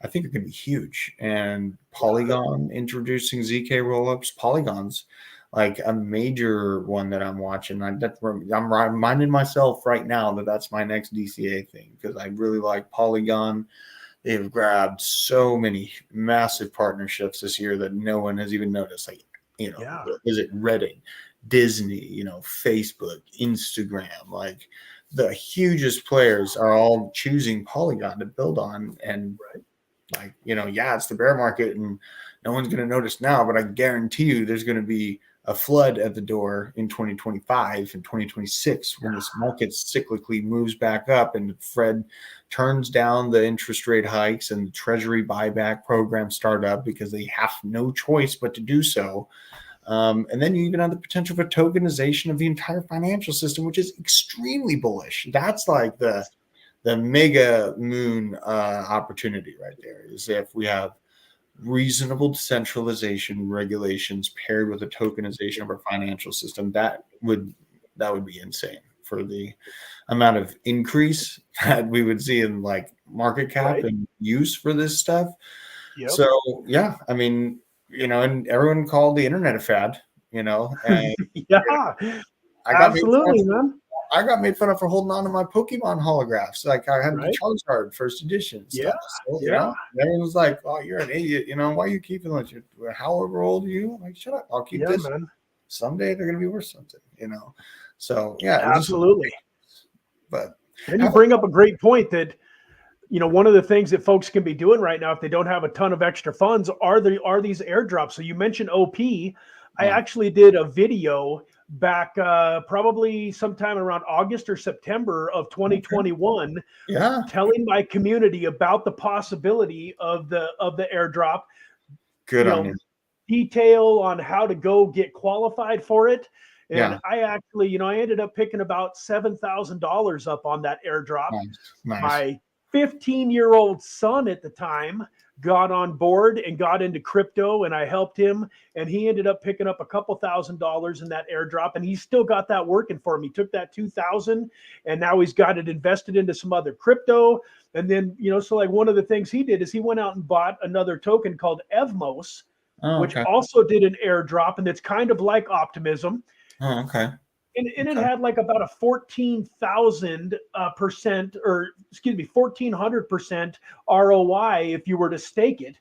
I think are going to be huge. And Polygon introducing ZK rollups, Polygon's like a major one that I'm watching. I'm reminding myself right now that that's my next DCA thing because I really like Polygon. They've grabbed so many massive partnerships this year that no one has even noticed. Like, is it Reddit, Disney, Facebook, Instagram, like the hugest players are all choosing Polygon to build on. And it's the bear market and no one's going to notice now, but I guarantee you there's going to be a flood at the door in 2025 and 2026 when this market cyclically moves back up and Fed turns down the interest rate hikes and the treasury buyback program start up because they have no choice but to do so. And then you even have the potential for tokenization of the entire financial system, which is extremely bullish. That's like the mega moon opportunity right there, is if we have reasonable decentralization regulations paired with a tokenization of our financial system, that would be insane for the amount of increase that we would see in like market cap and use for this stuff. Yep. So yeah, I mean, and everyone called the internet a fad, and absolutely, man. I got made fun of for holding on to my Pokemon holographs. Like I had the Charizard first edition stuff. Everyone was like, "Oh, you're an idiot. Why are you keeping that? However old are you?" I'm like, shut up. I'll keep this. Man. Someday they're gonna be worth something. So yeah, absolutely. But and you bring up a great point that one of the things that folks can be doing right now if they don't have a ton of extra funds are these airdrops. So you mentioned OP. I actually did a video back probably sometime around August or September of 2021, telling my community about the possibility of the airdrop. Good on you. Detail on how to go get qualified for it. And I actually, I ended up picking about $7,000 up on that airdrop. Nice. My 15-year-old son at the time got on board and got into crypto, and I helped him, and he ended up picking up a couple $1,000s in that airdrop, and he's still got that working for him. He took that 2,000 and now he's got it invested into some other crypto. And then, so like one of the things he did is he went out and bought another token called Evmos, Oh, which okay. also did an airdrop, and it's kind of like Optimism. Oh, okay. And it Okay. had like about a 14,000% or 1,400% ROI if you were to stake it.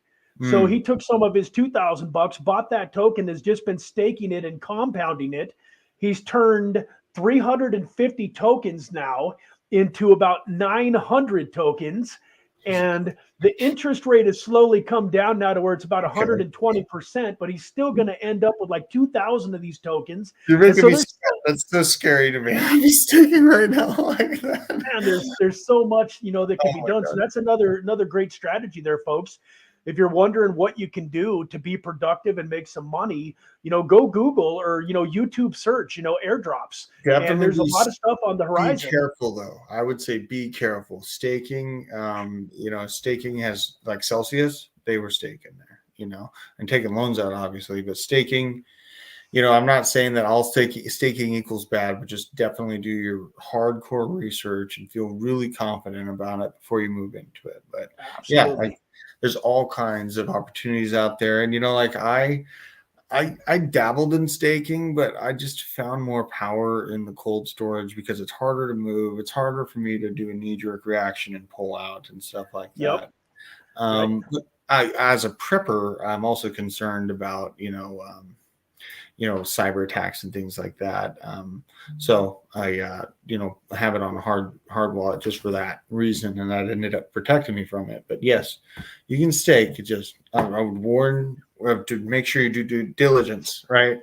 So he took some of his $2,000, bought that token, has just been staking it and compounding it. He's turned 350 tokens now into about 900 tokens. And the interest rate has slowly come down now to where it's about 120%, but he's still going to end up with like 2,000 of these tokens. You're making me scared. That's so scary to me. I'm staking right now like that. Man, there's so much, that can be done. God. So that's another great strategy there, folks. If you're wondering what you can do to be productive and make some money, go Google or, YouTube search, airdrops. Definitely, and there's a lot of stuff on the horizon. Be careful though. I would say be careful. Staking, staking has like Celsius, they were staking there, and taking loans out obviously, but staking, I'm not saying that all staking equals bad, but just definitely do your hardcore research and feel really confident about it before you move into it. But Absolutely. yeah, there's all kinds of opportunities out there. And, I dabbled in staking, but I just found more power in the cold storage because it's harder to move. It's harder for me to do a knee-jerk reaction and pull out and stuff like that. Right. But as a prepper, I'm also concerned about, cyber attacks and things like that. So I, have it on a hard wallet just for that reason. And that ended up protecting me from it. But yes, you can stake. It just, I would warn to make sure you do due diligence, right?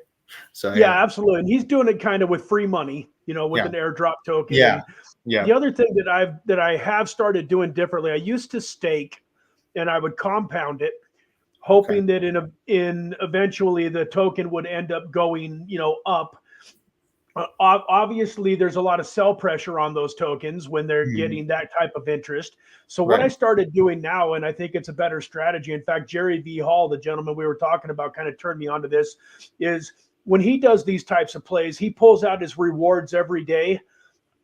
So yeah, absolutely. And he's doing it kind of with free money, with an airdrop token. Yeah. And the other thing that I have started doing differently, I used to stake and I would compound it, hoping that in eventually the token would end up going, up. Obviously, there's a lot of sell pressure on those tokens when they're getting that type of interest. So what I started doing now, and I think it's a better strategy. In fact, Jerry V. Hall, the gentleman we were talking about, kind of turned me onto this, is when he does these types of plays, he pulls out his rewards every day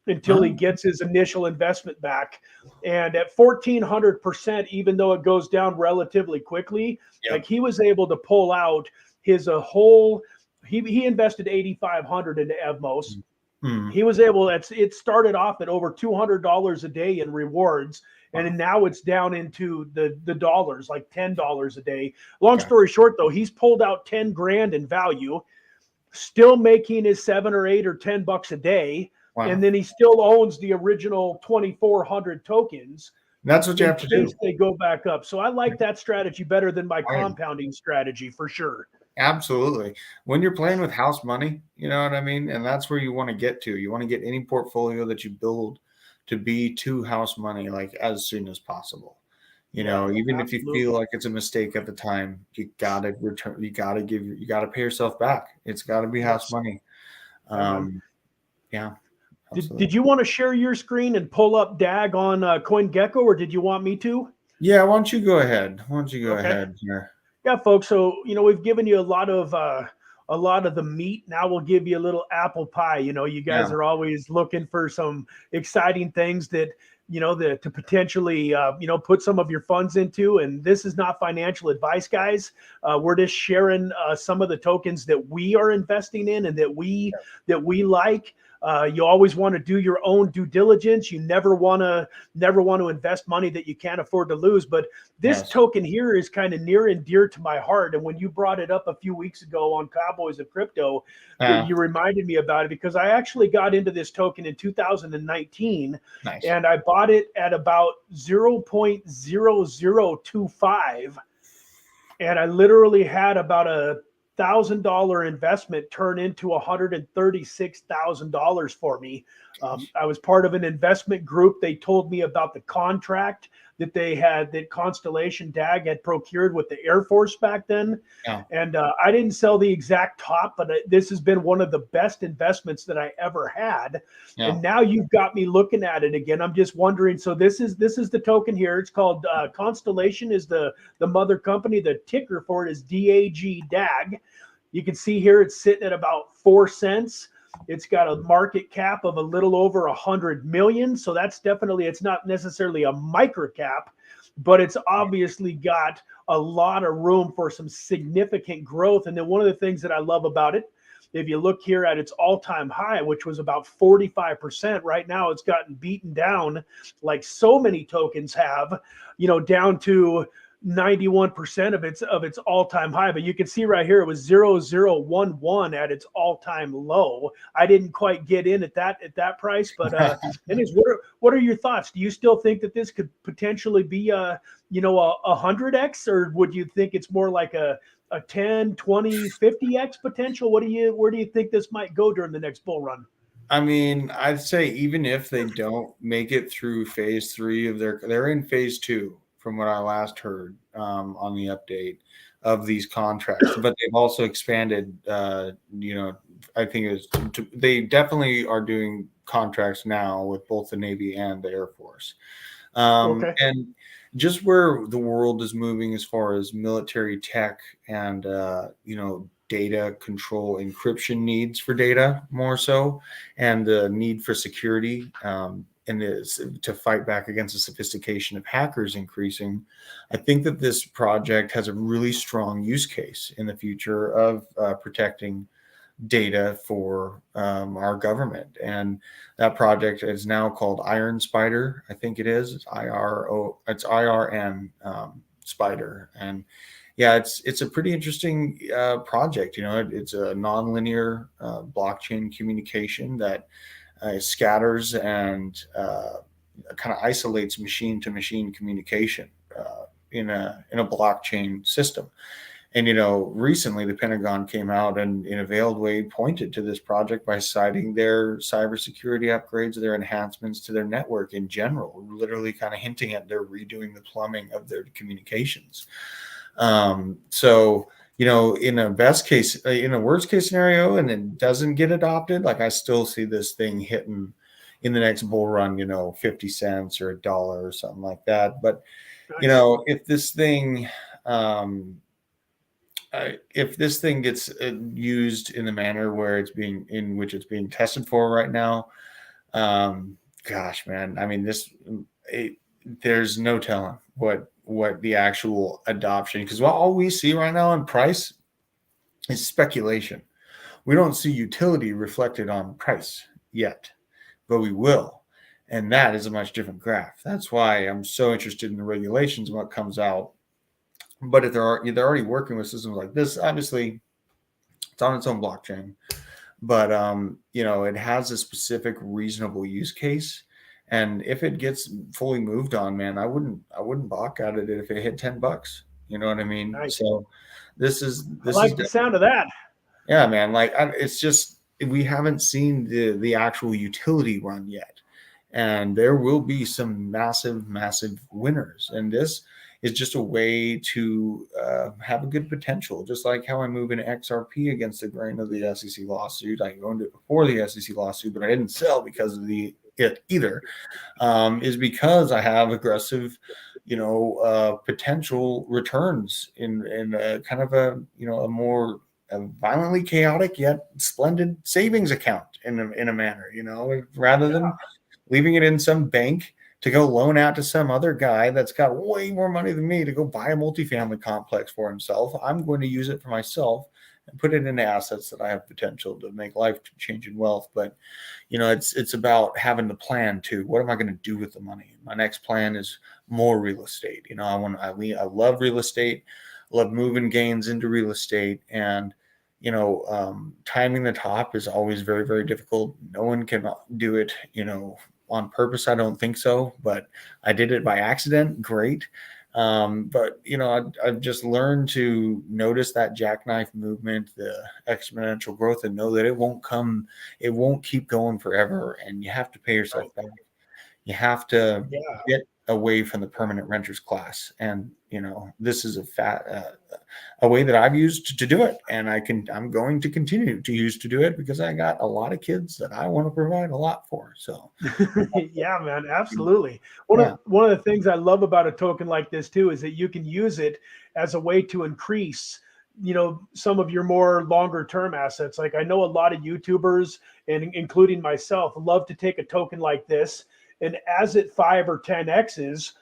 until he gets his initial investment back. And at 1,400%, even though it goes down relatively quickly, like he was able to pull out his whole. He invested 8,500 into Evmos. He was able. It started off at over $200 a day in rewards, and now it's down into the dollars, like $10 a day. Long story short, though, he's pulled out 10 grand in value, still making his $7 or $8 or $10 a day. Wow. And then he still owns the original 2,400 tokens. That's what you have to do. They go back up. So I like that strategy better than my compounding strategy for sure. Absolutely. When you're playing with house money, you know what I mean? And that's where you want to get to. You want to get any portfolio that you build to be to house money, like as soon as possible. Even if you feel like it's a mistake at the time, you gotta return. You gotta pay yourself back. It's got to be house money. Yeah. Did you want to share your screen and pull up DAG on CoinGecko, or did you want me to? Yeah. Why don't you go ahead? Ahead here? Yeah, folks. So we've given you a lot of the meat. Now we'll give you a little apple pie. You guys are always looking for some exciting things that to potentially put some of your funds into. And this is not financial advice, guys. We're just sharing some of the tokens that we are investing in and that we like. You always want to do your own due diligence. You never want to invest money that you can't afford to lose. But this token here is kind of near and dear to my heart. And when you brought it up a few weeks ago on Cowboys of Crypto, you reminded me about it because I actually got into this token in 2019, and I bought it at about 0.0025, and I literally had about a $1,000 investment turn into $136,000 for me. I was part of an investment group. They told me about the contract that they had, that Constellation DAG had procured with the Air Force back then. Yeah. And I didn't sell the exact top, but this has been one of the best investments that I ever had. Yeah. And now you've got me looking at it again. I'm just wondering. So this is the token here. It's called Constellation is the mother company. The ticker for it is DAG. You can see here it's sitting at about 4 cents. It's got a market cap of a little over 100 million. So that's definitely, it's not necessarily a micro cap, but it's obviously got a lot of room for some significant growth. And then one of the things that I love about it, if you look here at its all-time high, which was about 45%, right now it's gotten beaten down like so many tokens have, down to 91% of its all-time high. But you can see right here it was 0011 at its all-time low. I didn't quite get in at that price, but anyways, what are your thoughts? Do you still think that this could potentially be a 100x, or would you think it's more like a 10, 20, 50x potential? Where do you think this might go during the next bull run? I mean, I'd say even if they don't make it through phase 3 of they're in phase 2 from what I last heard on the update of these contracts, but they've also expanded. I think they definitely are doing contracts now with both the Navy and the Air Force. Okay. And just where the world is moving as far as military tech and data control, encryption needs for data more so, and the need for security and to fight back against the sophistication of hackers increasing, I think that this project has a really strong use case in the future of protecting data for our government. And that project is now called Iron Spider. I think it is. It's IRN Spider. And yeah, it's a pretty interesting project. It's a nonlinear blockchain communication that scatters and kind of isolates machine-to-machine communication in a blockchain system. And recently the Pentagon came out and in a veiled way pointed to this project by citing their cybersecurity upgrades, their enhancements to their network in general, literally kind of hinting at they're redoing the plumbing of their communications. So in a worst case scenario, and it doesn't get adopted, like I still see this thing hitting in the next bull run, 50 cents or $1 or something like that. But, if this thing, gets used in the manner where in which it's being tested for right now, gosh, man, I mean, there's no telling what the actual adoption, because all we see right now in price is speculation. We don't see utility reflected on price yet, but we will. And that is a much different graph. That's why I'm so interested in the regulations and what comes out. But if they're already working with systems like this, obviously it's on its own blockchain, but it has a specific reasonable use case. And if it gets fully moved on, man, I wouldn't balk at it if it hit $10. You know what I mean? Nice. So this is the sound of that. Yeah, man. It's just, we haven't seen the actual utility run yet, and there will be some massive winners. And this is just a way to have a good potential, just like how I move into XRP against the grain of the SEC lawsuit. I owned it before the SEC lawsuit, but I didn't sell because of it either, is because I have aggressive, potential returns in a kind of a more violently chaotic yet splendid savings account in a manner, rather than leaving it in some bank to go loan out to some other guy that's got way more money than me to go buy a multifamily complex for himself. I'm going to use it for myself and put it into assets that I have potential to make life changing wealth. But, it's about having the plan too. What am I going to do with the money? My next plan is more real estate. I love real estate, love moving gains into real estate. And, timing the top is always very, very difficult. No one can do it, on purpose. I don't think so, but I did it by accident. Great. But I've just learned to notice that jackknife movement, the exponential growth, and know that it won't keep going forever. And you have to pay yourself back. You have to get away from the permanent renters class. And, this is a way that I've used to do it. And I'm going to continue to use to do it because I got a lot of kids that I want to provide a lot for. So Yeah, man, absolutely. yeah, One of the things I love about a token like this too is that you can use it as a way to increase, some of your more longer term assets. Like I know a lot of YouTubers, and including myself, love to take a token like this, and as it 5 or 10x's,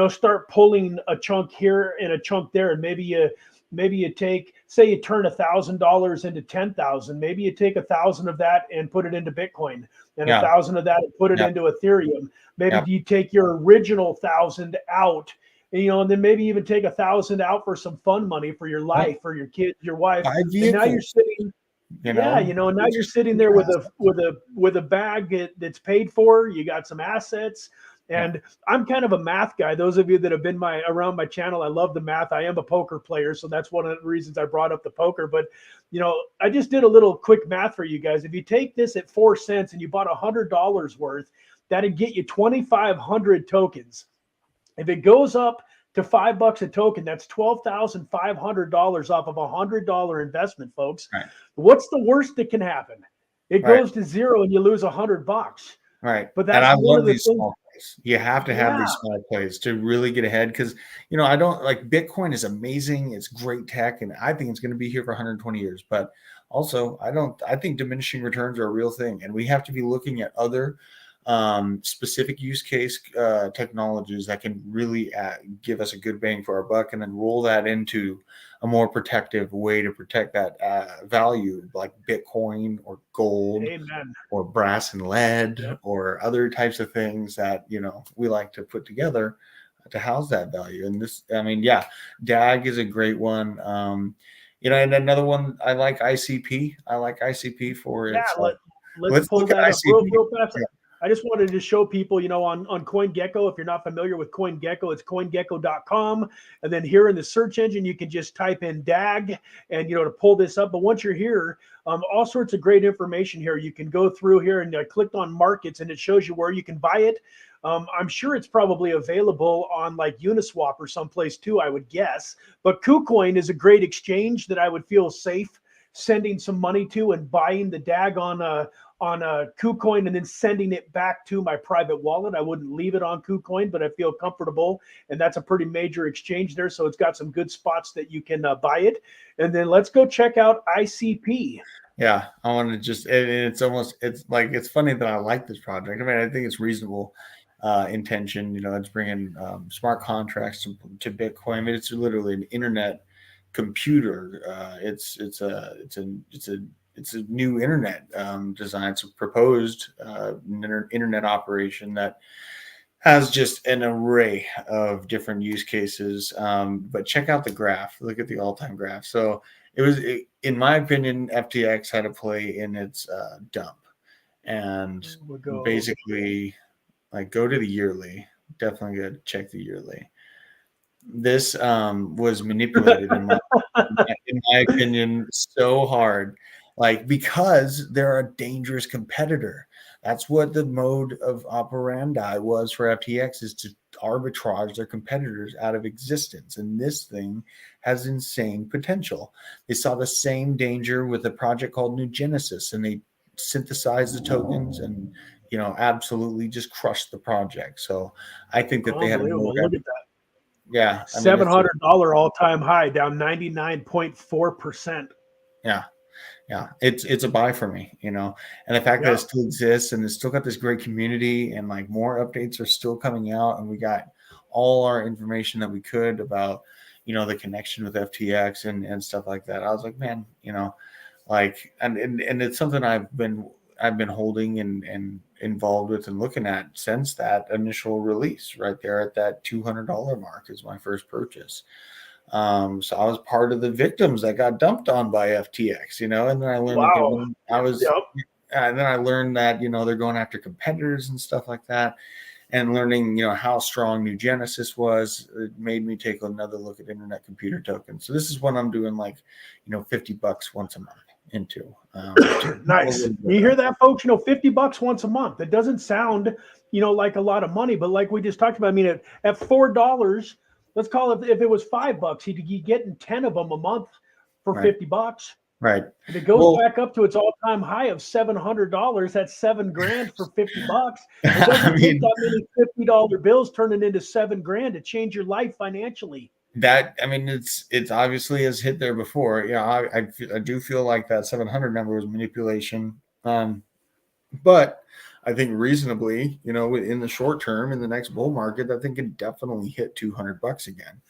start pulling a chunk here and a chunk there, and maybe you take, say you turn $1,000 into 10,000. Maybe you take 1,000 of that and put it into Bitcoin, and yeah, 1,000 of that and put it yeah, into Ethereum. Maybe yeah. you take your original 1,000 out, and then maybe even take 1,000 out for some fun money for your life, for your kids, your wife, Buy and now you're vehicles, sitting. Yeah, now it's you're sitting great there with asset. a bag that's paid for. You got some assets, Yeah, and I'm kind of a math guy. Those of you that have been around my channel, I love the math. I am a poker player, so that's one of the reasons I brought up the poker. But I just did a little quick math for you guys. If you take this at 4 cents and you bought $100 worth, that'd get you 2,500 tokens. If it goes up to $5 a token, that's $12,500 off of $100 investment, folks. right, What's the worst that can happen? It right. goes to zero and you lose $100. Right. But And that's I one love of the these things. small plays. You have to have Yeah, these small plays to really get ahead because, I don't like Bitcoin is amazing. It's great tech. And I think it's going to be here for 120 years. But also, I think diminishing returns are a real thing. And we have to be looking at other specific use case technologies that can really give us a good bang for our buck and then roll that into a more protective way to protect that value like Bitcoin or gold amen. or brass and lead Yep. or other types of things that we like to put together to house that value. And this, I mean, yeah, DAG is a great one. And another one I like ICP. I like ICP for Yeah, its let's let's pull look at that up ICP. real fast. I just wanted to show people, on CoinGecko, if you're not familiar with CoinGecko, it's coingecko.com. And then here in the search engine, you can just type in DAG and, to pull this up. But once you're here, all sorts of great information here. You can go through here and click on markets and it shows you where you can buy it. I'm sure it's probably available on like Uniswap or someplace too, I would guess. But KuCoin is a great exchange that I would feel safe sending some money to and buying the DAG on a KuCoin and then sending it back to my private wallet. I wouldn't leave it on KuCoin, but I feel comfortable. And that's a pretty major exchange there. So it's got some good spots that you can buy it. And then let's go check out ICP. Yeah, I want to just, it's funny that I like this project. I mean, I think it's reasonable intention. It's bringing smart contracts to Bitcoin. I mean, it's literally an internet computer. It's a new internet design. It's a proposed internet operation that has just an array of different use cases. But check out the graph. Look at the all-time graph. So in my opinion, FTX had a play in its dump, and basically, like, go to the yearly. Definitely go check the yearly. This was manipulated in my opinion so hard, like, because they're a dangerous competitor. That's what the mode of operandi was for FTX, is to arbitrage their competitors out of existence. And this thing has insane potential. They saw the same danger with a project called New Genesis, and they synthesized the tokens and absolutely just crushed the project. So I think that they had a Unbelievable. Look at that. yeah, I mean, $700 all-time high, down 99.4%. yeah. Yeah, it's a buy for me, and the fact that it still exists and it's still got this great community and like more updates are still coming out, and we got all our information that we could about, the connection with FTX and stuff like that. I was like, man, like, and it's something I've been holding and involved with and looking at since that initial release. Right there at that $200 mark is my first purchase. So I was part of the victims that got dumped on by FTX, and then I learned and then I learned that, they're going after competitors and stuff like that, and learning, how strong New Genesis was. It made me take another look at internet computer tokens. So this is what I'm doing, like, $50 once a month into. Nice. You hear that, folks? $50 once a month. It doesn't sound, like a lot of money, but like we just talked about, I mean, at $4, let's call it, if it was $5, he'd be getting 10 of them a month for Right. $50. Right. If it goes Well, back up to its all-time high of $700, that's $7,000 for $50. It I doesn't take mean, that many $50 bills turning into $7,000 to change your life financially. it's obviously has hit there before. Yeah, I do feel like that 700 number was manipulation. But I think reasonably, in the short term, in the next bull market, I think it definitely hit $200 again.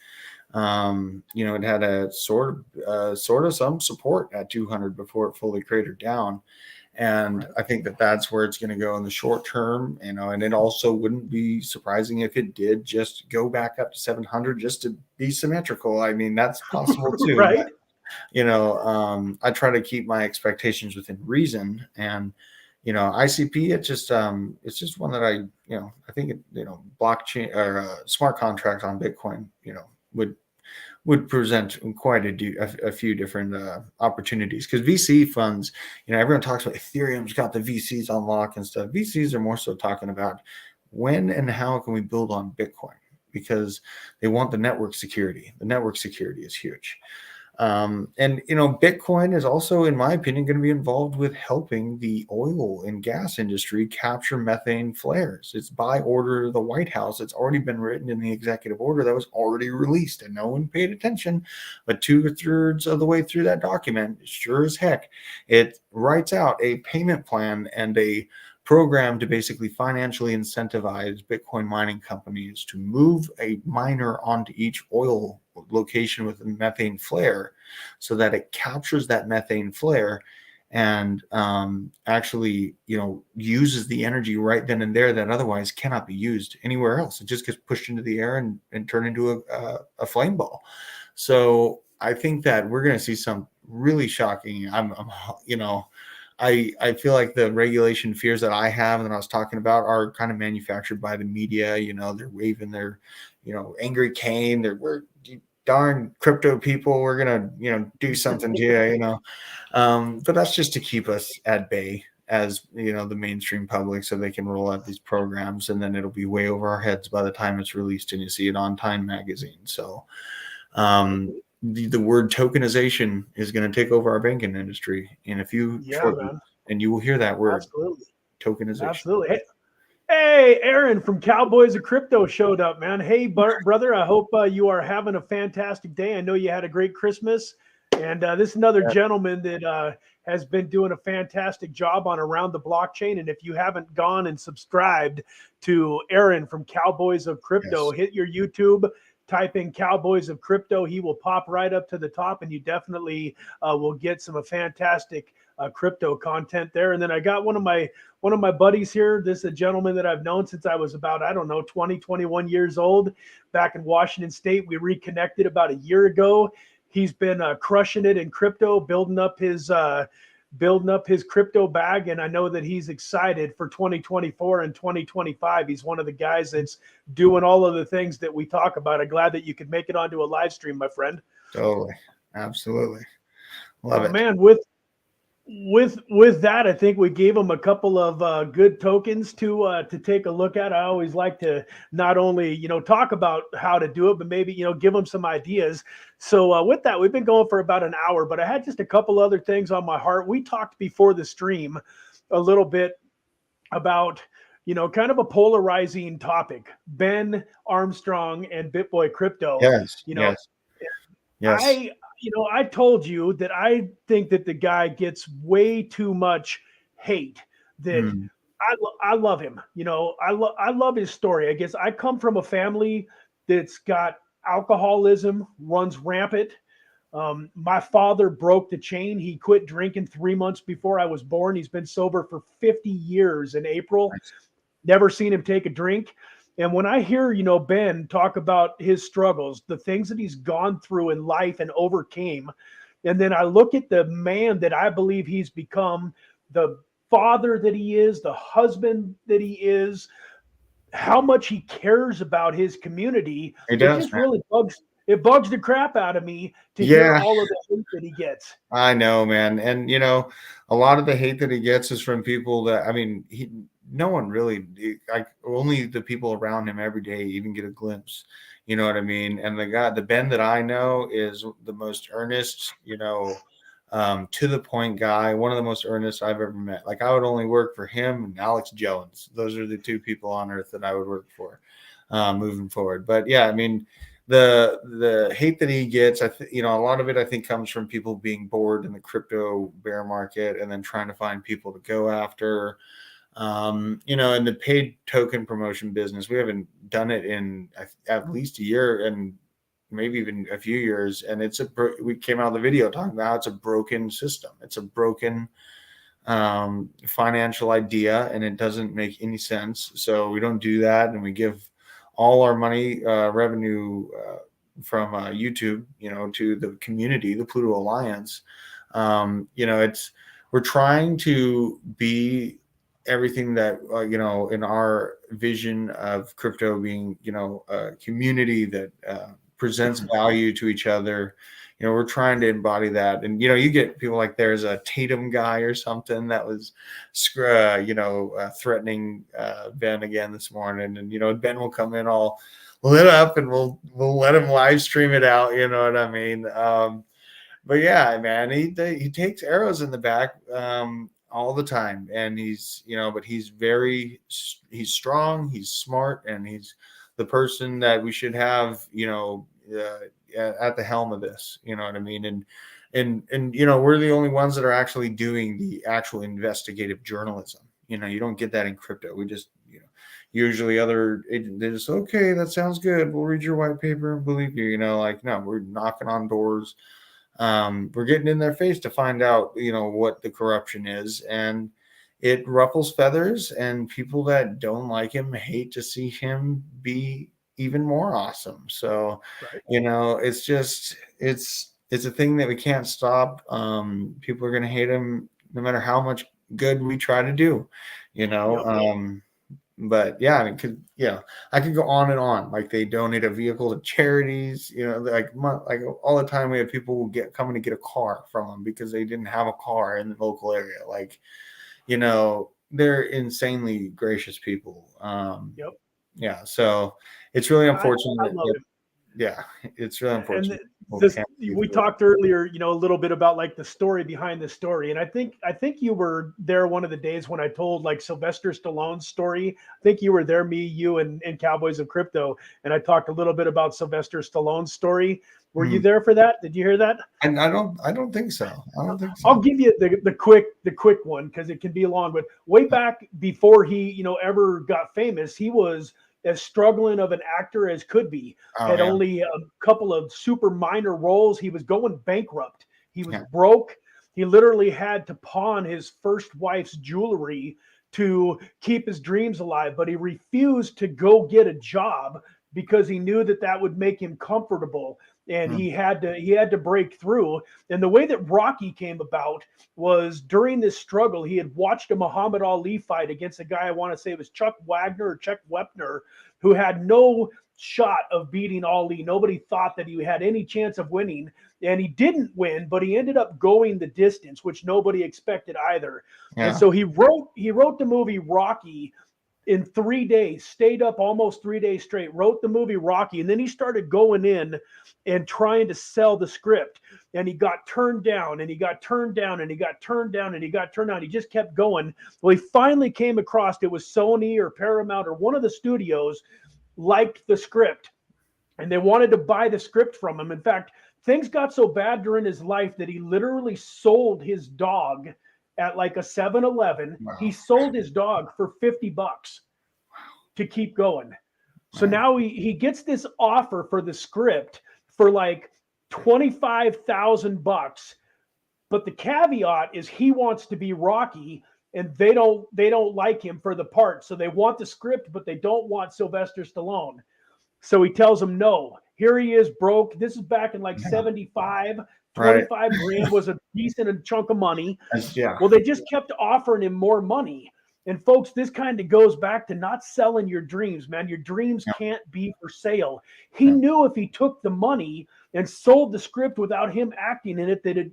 It had a sort of some support at 200 before it fully cratered down. And I think that's where it's going to go in the short term, and it also wouldn't be surprising if it did just go back up to 700 just to be symmetrical. I mean, that's possible too. Right. But, I try to keep my expectations within reason, and, ICP, it's just one that I think blockchain or smart contract on Bitcoin, would present quite a few different opportunities, because VC funds, everyone talks about Ethereum's got the VCs on lock and stuff. VCs are more so talking about when and how can we build on Bitcoin, because they want the network security. The network security is huge. And Bitcoin is also, in my opinion, going to be involved with helping the oil and gas industry capture methane flares. It's by order of the White House. It's already been written in the executive order that was already released, and no one paid attention. But 2/3 of the way through that document, sure as heck, it writes out a payment plan and a program to basically financially incentivize Bitcoin mining companies to move a miner onto each oil location with a methane flare, so that it captures that methane flare and actually uses the energy right then and there that otherwise cannot be used anywhere else. It just gets pushed into the air and turned into a flame ball. So I think that we're going to see some really shocking. I feel like the regulation fears that I have and that I was talking about are kind of manufactured by the media. They're waving their, angry cane. We're darn crypto people. We're gonna, do something to you, but that's just to keep us at bay as the mainstream public, so they can roll out these programs, and then it'll be way over our heads by the time it's released and you see it on Time magazine. So, the word tokenization is going to take over our banking industry in a few short months, and you will hear that word. Absolutely. Tokenization. Absolutely. Hey, Aaron from Cowboys of Crypto showed up, man. Hey, brother, I hope you are having a fantastic day. I know you had a great Christmas, and this is another gentleman that has been doing a fantastic job on Around the Blockchain. And if you haven't gone and subscribed to Aaron from Cowboys of Crypto, hit your YouTube, type in Cowboys of Crypto. He will pop right up to the top, and you definitely will get some fantastic crypto content there. And then I got one of my buddies here. This is a gentleman that I've known since I was about, 20, 21 years old, back in Washington State. We reconnected about a year ago. He's been crushing it in crypto, building up his crypto bag. And I know that he's excited for 2024 and 2025. He's one of the guys that's doing all of the things that we talk about. I'm glad that you could make it onto a live stream, my friend. Totally. Absolutely. Love it. Man, with that, I think we gave them a couple of good tokens to take a look at. I always like to not only talk about how to do it, but maybe give them some ideas. So with that, we've been going for about an hour, but I had just a couple other things on my heart. We talked before the stream a little bit about kind of a polarizing topic: Ben Armstrong and BitBoy Crypto. Yes. I told you that I think that the guy gets way too much hate. That I love him. I love his story. I guess I come from a family that's got alcoholism, runs rampant. My father broke the chain. He quit drinking 3 months before I was born. He's been sober for 50 years in April. Never seen him take a drink. And when I hear, Ben talk about his struggles, the things that he's gone through in life and overcame, and then I look at the man that I believe he's become, the father that he is, the husband that he is, how much he cares about his community, it just really bugs the crap out of me to hear all of the hate that he gets. I know, man. And, a lot of the hate that he gets is from people that, no one really, like only the people around him every day even get a glimpse. You know what I mean? And the Ben that I know is the most earnest, to the point guy, one of the most earnest I've ever met. Like I would only work for him and Alex Jones. Those are the two people on earth that I would work for moving forward. But yeah, I mean, the hate that he gets, a lot of it I think comes from people being bored in the crypto bear market and then trying to find people to go after. In the paid token promotion business, we haven't done it in at least a year and maybe even a few years. And we came out of the video talking about how it's a broken system. It's a broken financial idea, and it doesn't make any sense. So we don't do that. And we give all our money, revenue from YouTube, to the community, the Pluto Alliance. We're trying to be everything that in our vision of crypto being a community that presents value to each other. We're trying to embody that. And you get people like there's a Tatum guy or something that was threatening Ben again this morning, and Ben will come in all lit up and we'll let him live stream it out, you know what I mean? But yeah, man, he takes arrows in the back all the time, and he's strong, he's smart, and he's the person that we should have at the helm of this, you know what I mean? And we're the only ones that are actually doing the actual investigative journalism. You don't get that in crypto. We just usually they just, okay, that sounds good, we'll read your white paper and believe you. No, we're knocking on doors. We're getting in their face to find out, what the corruption is, and it ruffles feathers, and people that don't like him hate to see him be even more awesome. So, right. It's a thing that we can't stop. People are going to hate him no matter how much good we try to do, Yep. But yeah, I could go on and on. Like they donate a vehicle to charities, like all the time we have people coming to get a car from them because they didn't have a car in the local area. Like, they're insanely gracious people. Yep. Yeah. So it's really unfortunate. It's really unfortunate. We talked earlier, a little bit about like the story behind the story. And I think you were there one of the days when I told like Sylvester Stallone's story. I think you were there, me, you, and Cowboys of Crypto. And I talked a little bit about Sylvester Stallone's story. Were you there for that? Did you hear that? And I don't think so. I'll give you the quick one because it can be long. But way back before he, ever got famous, he was as struggling of an actor as could be. Had only a couple of super minor roles. He was going bankrupt. He was broke. He literally had to pawn his first wife's jewelry to keep his dreams alive, but he refused to go get a job because he knew that would make him comfortable. And he had to break through. And the way that Rocky came about was during this struggle, he had watched a Muhammad Ali fight against a guy, I want to say it was Chuck Wagner or Chuck Wepner, who had no shot of beating Ali. Nobody thought that he had any chance of winning. And he didn't win, but he ended up going the distance, which nobody expected either. Yeah. And so he wrote the movie Rocky in 3 days, stayed up almost 3 days straight, wrote the movie Rocky, and then he started going in and trying to sell the script. And he got turned down, and he got turned down, and he got turned down, and he got turned down. He just kept going. Well, he finally came across, it was Sony or Paramount or one of the studios liked the script, and they wanted to buy the script from him. In fact, things got so bad during his life that he literally sold his dog at like a 7-Eleven. Wow. He sold his dog for $50 to keep going. So now he gets this offer for the script for like $25,000. But the caveat is he wants to be Rocky, and they don't like him for the part. So they want the script, but they don't want Sylvester Stallone. So he tells them no. Here he is broke. This is back in like 75. 25 grand was a decent chunk of money. Yeah. Well, they just kept offering him more money. And folks, this kind of goes back to not selling your dreams, man. Your dreams can't be for sale. He knew if he took the money and sold the script without him acting in it, that it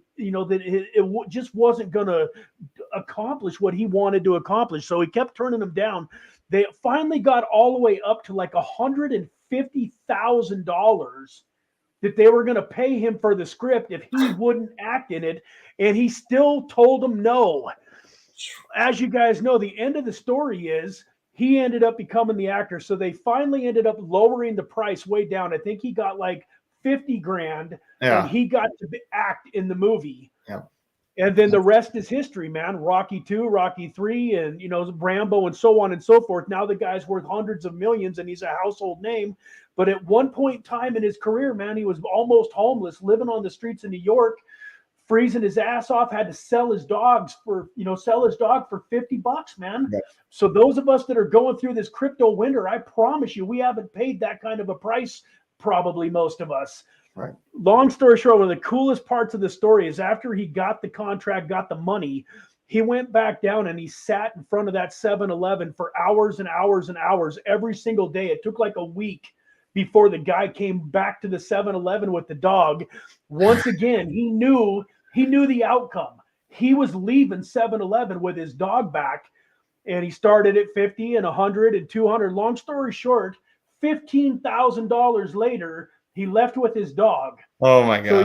just wasn't going to accomplish what he wanted to accomplish. So he kept turning them down. They finally got all the way up to like $150,000 that they were going to pay him for the script if he wouldn't act in it. And he still told them no. As you guys know, the end of the story is he ended up becoming the actor. So they finally ended up lowering the price way down. I think he got like 50 grand and he got to act in the movie. Yeah. And then the rest is history, man. Rocky 2, Rocky 3, and, you know, Rambo and so on and so forth. Now the guy's worth hundreds of millions and he's a household name. But at one point in time in his career, man, he was almost homeless, living on the streets of New York, freezing his ass off, had to sell his dog for $50, man. Yeah. So those of us that are going through this crypto winter, I promise you, we haven't paid that kind of a price, probably most of us. Right. Long story short, one of the coolest parts of the story is after he got the contract, got the money, he went back down and he sat in front of that 7-Eleven for hours and hours and hours every single day. It took like a week before the guy came back to the 7-Eleven with the dog. Once again, he knew the outcome. He was leaving 7-Eleven with his dog back, and he started at 50 and 100 and 200. Long story short, $15,000 later, he left with his dog. Oh my gosh. So he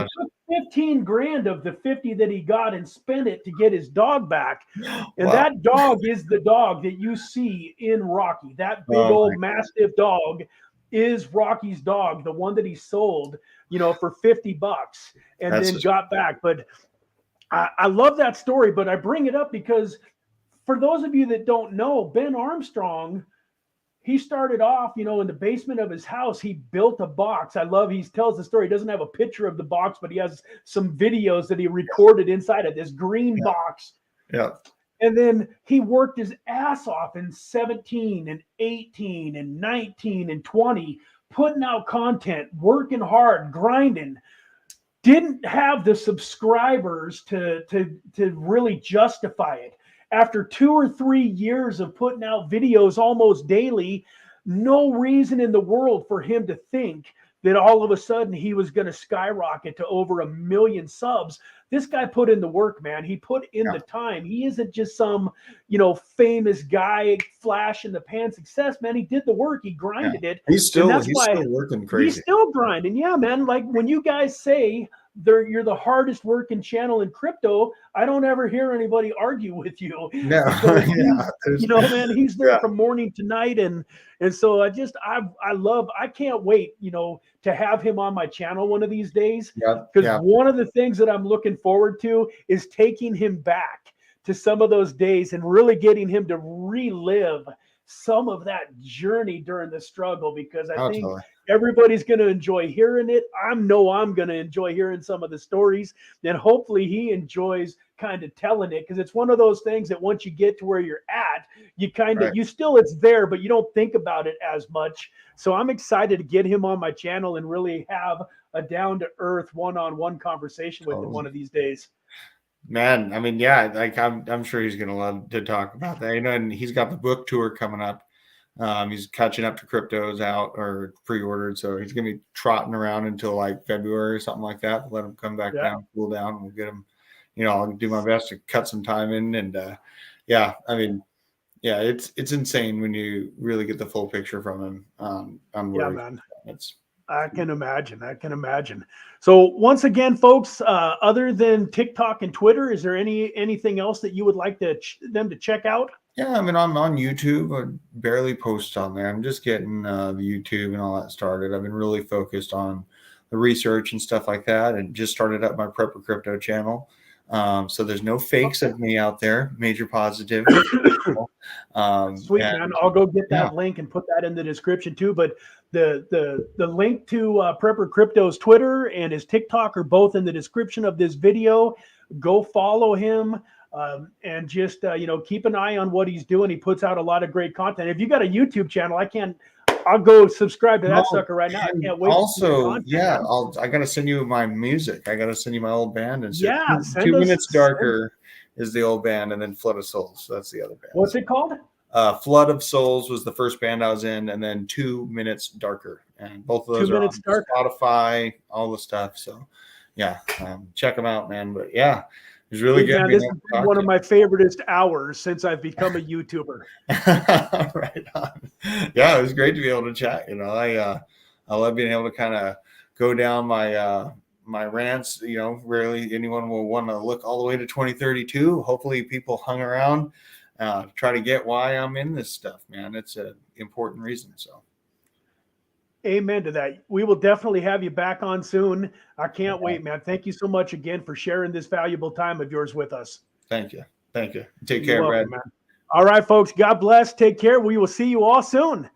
took 15 grand of the 50 that he got and spent it to get his dog back. And that dog is the dog that you see in Rocky. That big old mastiff dog is Rocky's dog, the one that he sold, you know, for $50 and then got back. But I love that story, but I bring it up because for those of you that don't know, Ben Armstrong, he started off, you know, in the basement of his house. He built a box. He tells the story. He doesn't have a picture of the box, but he has some videos that he recorded inside of this green box. Yeah. And then he worked his ass off in 17 and 18 and 19 and 20, putting out content, working hard, grinding. Didn't have the subscribers to really justify it. After 2 or 3 years of putting out videos almost daily, no reason in the world for him to think that all of a sudden he was going to skyrocket to over 1 million subs. This guy put in the work, man. He put in the time. He isn't just some, you know, famous guy, flash in the pan success, man. He did the work. He grinded it. He's still working crazy. He's still grinding. Yeah, man. Like when you guys say you're the hardest working channel in crypto, I don't ever hear anybody argue with you. No. You know, man, he's there from morning to night. And so I can't wait, you know, to have him on my channel one of these days. Because one of the things that I'm looking forward to is taking him back to some of those days and really getting him to relive some of that journey during the struggle, because I think everybody's going to enjoy hearing it. I know I'm going to enjoy hearing some of the stories, and hopefully he enjoys kind of telling it, because it's one of those things that once you get to where you're at, you kind of, it's there, but you don't think about it as much. So I'm excited to get him on my channel and really have a down-to-earth one-on-one conversation with him one of these days. Man, I mean, like I'm sure he's gonna love to talk about that. You know, and he's got the book tour coming up. He's catching up to Crypto's out or pre-ordered, so he's gonna be trotting around until like February or something like that. Let him come back down, cool down, and we'll get him. You know, I'll do my best to cut some time in, and I mean, it's insane when you really get the full picture from him. Man. I can imagine. So once again, folks, other than TikTok and Twitter, is there anything else that you would like them to check out? Yeah, I mean, I'm on YouTube. I barely post on there. I'm just getting the YouTube and all that started. I've been really focused on the research and stuff like that, and just started up my Prepper Crypto channel. So there's no fakes of me out there. Major positive. Sweet, man. I'll go get that link and put that in the description too. But the link to Prepper Crypto's Twitter and his TikTok are both in the description of this video. Go follow him, and just keep an eye on what he's doing. He puts out a lot of great content. If you got a YouTube channel, I'll go subscribe to that Oh, sucker right now. I and can't wait to see your also, content, yeah, man. I gotta send you my music. I gotta send you my old band and shit. Yeah, Two send us. Minutes Darker is the old band, and then Flood of Souls. That's the other band. What's it called? Flood of Souls was the first band I was in, and then 2 Minutes Darker, and both of those 2 are Minutes on Darker. Spotify, all the stuff. So, yeah, check them out, man. But yeah, it was really Hey, good. man, being this able is to talk one to of you. my favoriteest hours since I've become a YouTuber. Right on. Yeah, it was great to be able to chat. I love being able to kind of go down my rants. Rarely anyone will want to look all the way to 2032. Hopefully, people hung around try to get why I'm in this stuff, man. It's an important reason. So, Amen to that. We will definitely have you back on soon. I can't wait, man. Thank you so much again for sharing this valuable time of yours with us. thank you. Take You're care, Brad. welcome, man. All right, folks. God bless. Take care. We will see you all soon.